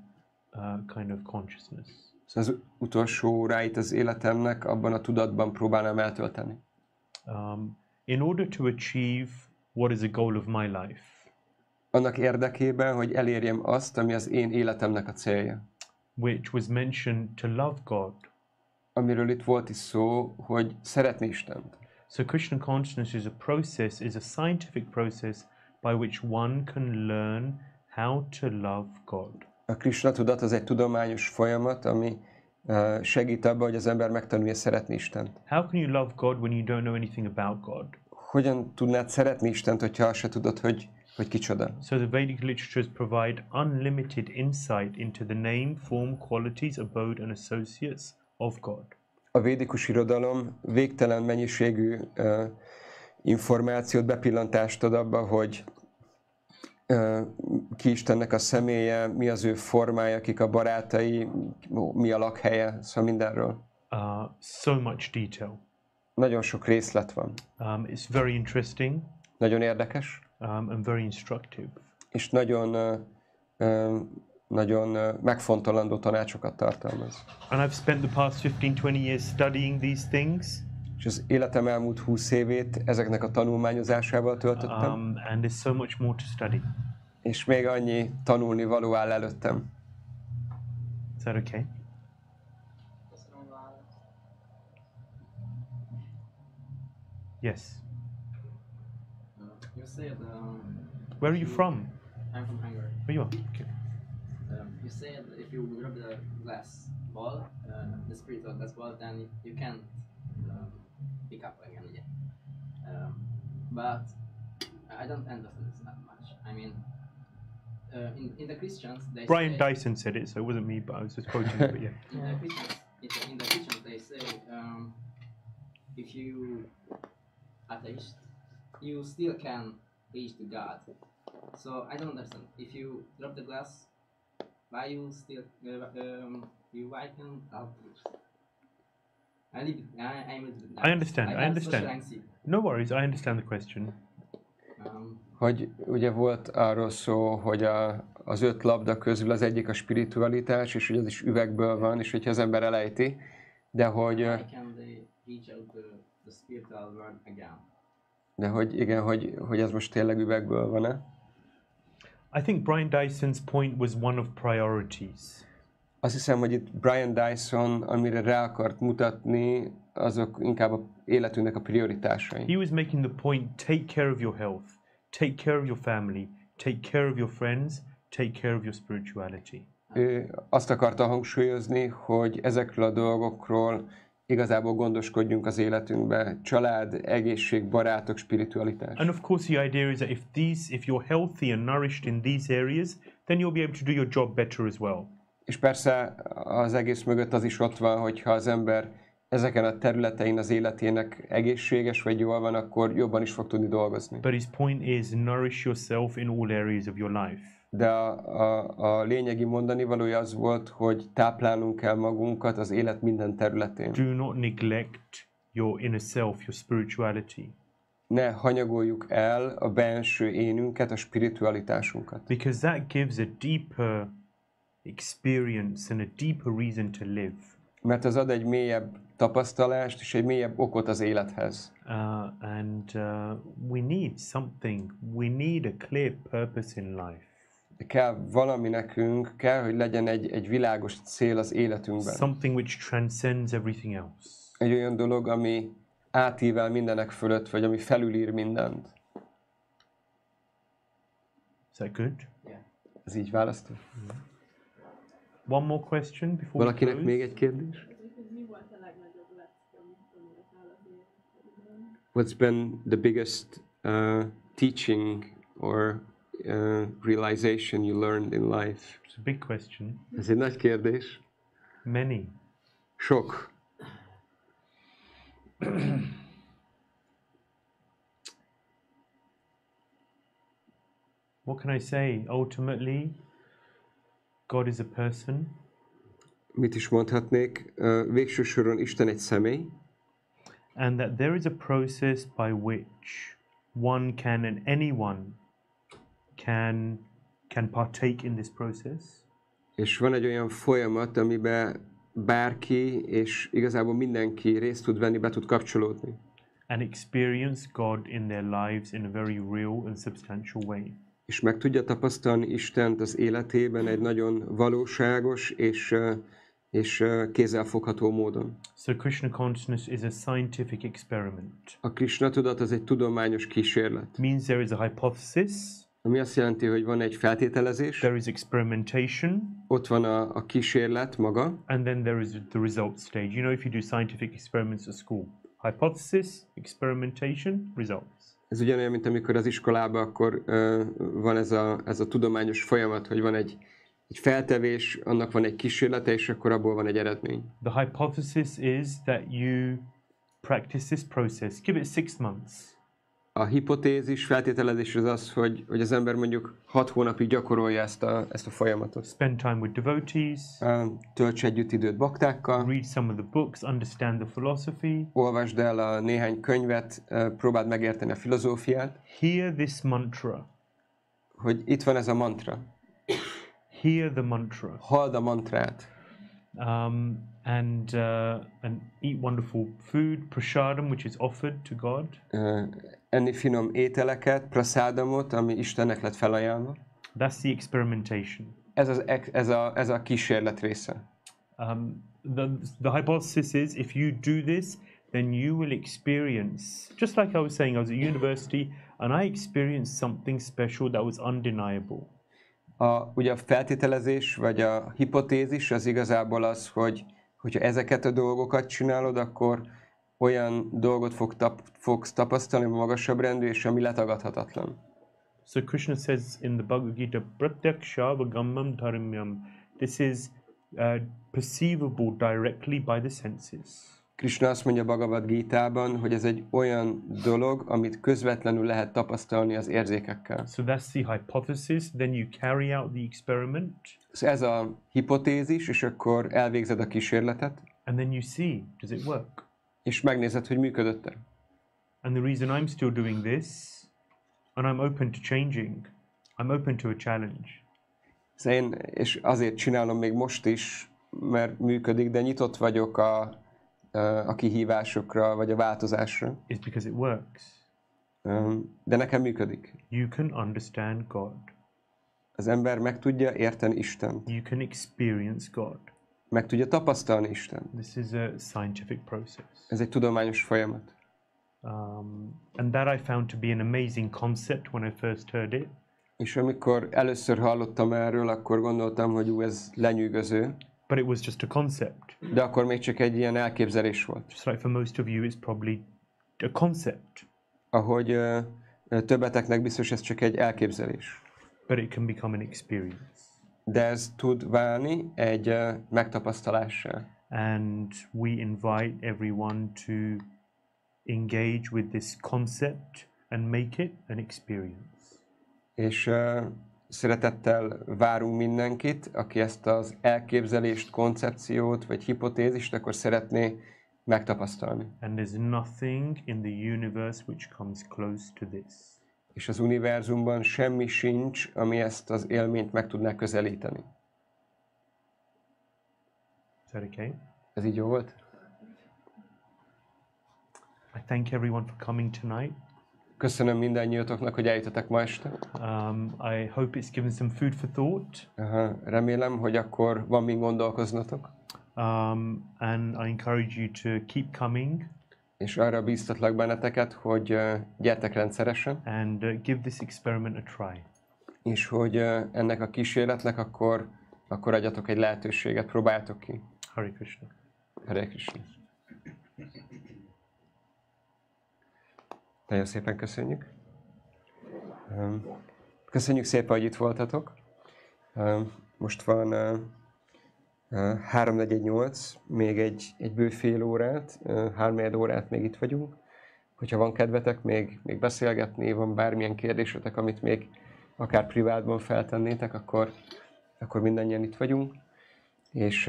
kind of consciousness. Szóval az utolsó óráit az életemnek abban a tudatban próbálnám eltölteni. In order to achieve what is a goal of my life. Annak érdekében, hogy elérjem azt, ami az én életemnek a célja. which was mentioned to love God. Amiről itt volt is szó, hogy szeretni Istent. So Krishna consciousness is a process, is a scientific process by which one can learn how to love God. A Krishna tudat az egy tudományos folyamat, ami segít abban, hogy az ember megtanulja szeretni Istent. How can you love God when you don't know anything about God? Hogyan tudnád szeretni Istent, hogyha azt se tudod, hogy kicsoda? So the Vedic literatures provide unlimited insight into the name, form, qualities, abode and associates of God. A védikus irodalom végtelen mennyiségű információt, bepillantást ad abba, hogy ki Istennek a személye, mi az ő formája, kik a barátai, mi a lakhelye, szóval mindenről. So much detail. Nagyon sok részlet van. It's very interesting. Nagyon érdekes. And very instructive. És nagyon megfontolandó tanácsokat tartalmaz. And I've spent the past 15-20 years studying these things. És az életem elmúlt 20 évét ezeknek a tanulmányozásával töltöttem. And there's so much more to study. És még annyi tanulni való áll előttem. Is that okay? Yes. You said. Where are you from? I'm from Hungary. Where you are? Okay. You said if you rub the glass ball, the spirit of glass ball, then you can't pick up again. But I don't understand this that much. I mean, in the Christians, they Brian say, Dyson said it, so it wasn't me, but I was just quoting it. But yeah. in the Christians, they say if you atheist, you still can reach to God. So I don't understand. If you drop the glass, why you still why can I understand. I understand. No worries. I understand the question. Hogy ugye volt arról szó, hogy az 5 labda közül az egyik a spiritualitás, és hogy az is üvegből van, és hogyha az ember elejti, de hogy igen, hogy ez most tényleg üvegből van-e? I think Brian Dyson's point was one of priorities. Azt hiszem, hogy itt Brian Dyson, amire rá akart mutatni, azok inkább a életünknek a prioritásai. He was making the point, take care of your health, take care of your family, take care of your friends, take care of your spirituality. Ő azt akarta hangsúlyozni, hogy ezekről a dolgokról igazából gondoskodjunk az életünkbe. Család, egészség, barátok, spiritualitás. And of course the idea is that if you're healthy and nourished in these areas, then you'll be able to do your job better as well. És persze az egész mögött az is ott van, hogyha az ember ezeken a területein az életének egészséges vagy jól van, akkor jobban is fog tudni dolgozni. But his point is nourish yourself in all areas of your life. De a lényegi mondani valója az volt, hogy táplálnunk kell magunkat az élet minden területén. Do not neglect your inner self, your spirituality. Ne hanyagoljuk el a belső énünket, a spiritualitásunkat. Because that gives a deeper experience and a deeper reason to live. Mert az ad egy mélyebb tapasztalást és egy mélyebb okot az élethez. We need something. We need a clear purpose in life. Kell valami nekünk, kell, hogy legyen egy világos cél az életünkben. Something which transcends everything else. Egy olyan dolog, ami átível mindenek fölött, vagy ami felülír mindent. Is that good? Yeah. Ez így választó? One more question before Valakinek we close? még egy kérdés? What's been the biggest teaching or realization you learned in life? It's a big question. Ez egy nagy kérdés. Many. Sok. What can I say? Ultimately, God is a person. Mit is mondhatnék? Végső soron Isten egy személy. And that there is a process by which one can and anyone can partake in this process. És van egy olyan folyamat, amiben bárki és igazából mindenki részt tud venni, be tud kapcsolódni. And experience God in their lives in a very real and substantial way. és meg tudja tapasztalni Istent az életében egy nagyon valóságos és kézzelfogható módon. So Krishna consciousness is a scientific experiment. A Krishna tudat az egy tudományos kísérlet. Means there is a hypothesis. Ami azt jelenti, hogy van egy feltételezés. There is experimentation. Ott van a kísérlet maga. And then there is the result stage. You know, if you do scientific experiments at school, hypothesis, experimentation, results. Ez ugyanolyan, mint amikor az iskolában akkor van ez a tudományos folyamat, hogy van egy feltevés, annak van egy kísérlete, és akkor abból van egy eredmény. The hypothesis is that you practice this process. Give it 6 months. A hipotézis, feltételezés az, hogy az ember mondjuk 6 hónapig gyakorolja ezt a folyamatot. Spend time with devotees. Tölts együtt időt baktákkal. Read some of the books, understand the philosophy. Olvasd el a néhány könyvet, próbáld megérteni a filozófiát. Hear this mantra. Hogy itt van ez a mantra. Hear the mantra. Halld a mantrát. And eat wonderful food, prasadam, which is offered to God. Enni finom ételeket, prasádamot, ami Istennek lett felajánlva. That's the experimentation. Ez a kísérlet része. The hypothesis is if you do this, then you will experience, just like I was saying, I was at university and I experienced something special that was undeniable. Ugye a feltételezés, vagy a hipotézis az igazából az, hogyha ezeket a dolgokat csinálod, akkor olyan dolgot fogsz tapasztalni, magasabb rendű, és ami letagadhatatlan. So Krishna says in the Bhagavad Gita, pratyaksha vagammam dharmyam. This is perceivable directly by the senses. Krishna azt mondja Bhagavad Gitában, hogy ez egy olyan dolog, amit közvetlenül lehet tapasztalni az érzékekkel. So that's the hypothesis, then you carry out the experiment. Ez a hipotézis, és akkor elvégzed a kísérletet. And then you see, does it work? És megnézed, hogy működött-e. And the reason I'm still doing this, and I'm open to changing, I'm open to a challenge. És azért csinálom még most is, mert működik, de nyitott vagyok a kihívásokra, vagy a változásra. It's because it works. De nekem működik. You can understand God. Az ember meg tudja érteni Istent. You can experience God. Meg tudja tapasztalni Istent. This is a scientific process. Ez egy tudományos folyamat. And that I found to be an amazing concept when I first heard it. És amikor először hallottam erről, akkor gondoltam, hogy ez lenyűgöző. But it was just a concept. De akkor még csak egy ilyen elképzelés volt. Just like for most of you, it's probably a concept. Ahogy többeteknek biztos ez csak egy elképzelés. But it can become an experience. De ez tud válni egy megtapasztalássá. And we invite everyone to engage with this concept and make it an experience. És szeretettel várunk mindenkit, aki ezt az elképzelést, koncepciót vagy hipotézist akkor szeretné megtapasztalni. And there's nothing in the universe which comes close to this. És az univerzumban semmi sincs, ami ezt az élményt meg tudná közelíteni. Is that okay? Ez így jó volt? I thank everyone for coming tonight. Köszönöm mindannyiótoknak, hogy eljöttetek ma este. I hope it's given some food for thought. Remélem, hogy akkor van min gondolkoznatok. And I encourage you to keep coming. És arra bíztatlak benneteket, hogy gyertek rendszeresen. And give this experiment a try. És hogy ennek a kísérletnek akkor adjatok egy lehetőséget, próbáljátok ki. Hare Krishna. Hare Krishna. Nagyon szépen köszönjük. Köszönjük szépen, hogy itt voltatok. Most van 3:48, még egy bő fél órát, 3 órát még itt vagyunk. Hogyha van kedvetek még beszélgetni, van bármilyen kérdésetek, amit még akár privátban feltennétek, akkor mindannyian itt vagyunk. És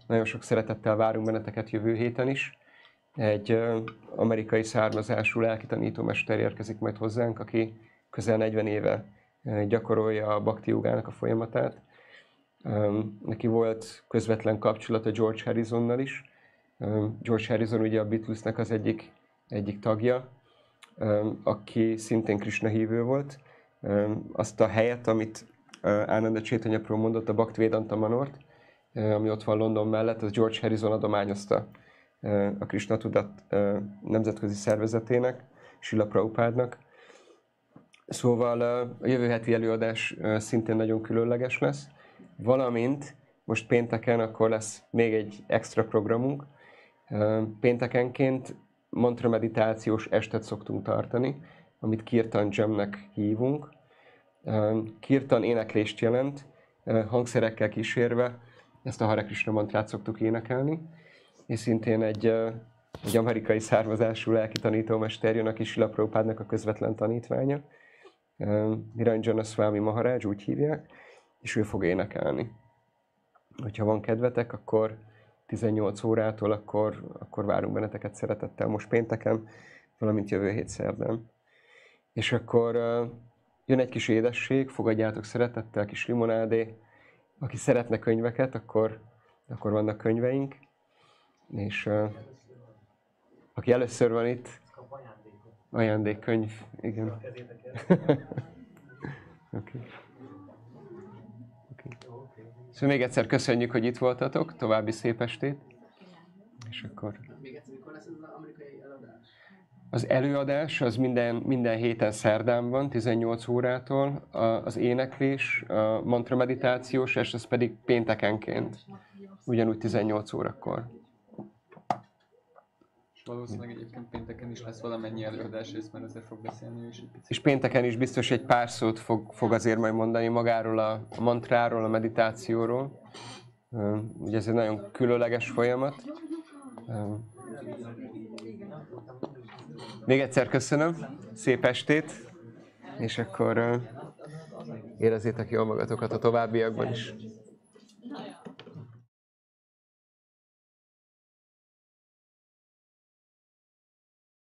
nagyon sok szeretettel várunk benneteket jövő héten is. Egy amerikai származású lelkitanítómester érkezik majd hozzánk, aki közel 40 éve gyakorolja a bhakti jogának a folyamatát. Neki volt közvetlen kapcsolata George Harrisonnal is. George Harrison ugye a Beatlesnek az egyik tagja, aki szintén Krishna hívő volt, azt a helyet, amit Ananda Chaitanya Prabhu mondott, a Bhaktivedanta Manort, ami ott van London mellett, az George Harrison adományozta a Krishna Tudat nemzetközi szervezetének, Srila Prabhupádnak. Szóval a jövő heti előadás szintén nagyon különleges lesz, valamint most pénteken akkor lesz még egy extra programunk. Péntekenként mantra meditációs estet szoktunk tartani, amit Kirtan Jamnek hívunk. Kirtan éneklést jelent, hangszerekkel kísérve, ezt a Hare Krishna mantrát szoktuk énekelni, és szintén egy amerikai származású lelki tanítómester jön, aki Srila Prabhupádnak a közvetlen tanítványa. Niranjana Swami Maharaj, úgy hívják, és ő fog énekelni. Hogyha van kedvetek, akkor 18 órától akkor várunk benneteket szeretettel most pénteken, valamint jövő hét szerdán. És akkor jön egy kis édesség, fogadjátok szeretettel, kis limonádé. Aki szeretne könyveket, akkor vannak könyveink. És aki először van itt, ajándékkönyv, igen. Okay. Szóval még egyszer köszönjük, hogy itt voltatok, további szép estét. És akkor... Még egyszer, mikor lesz ez az amerikai előadás? Az előadás az minden héten szerdán van, 18 órától. Az éneklés, a mantra meditációs, és ez pedig péntekenként, ugyanúgy 18 órakor. És valószínűleg egyébként pénteken is lesz valamennyi előadás rész, mert ezzel fog beszélni ő is egy picit. És pénteken is biztos egy pár szót fog azért majd mondani magáról a mantráról, a meditációról. Ugye ez egy nagyon különleges folyamat. Még egyszer köszönöm, szép estét, és akkor érezzétek jól magatokat a továbbiakban is.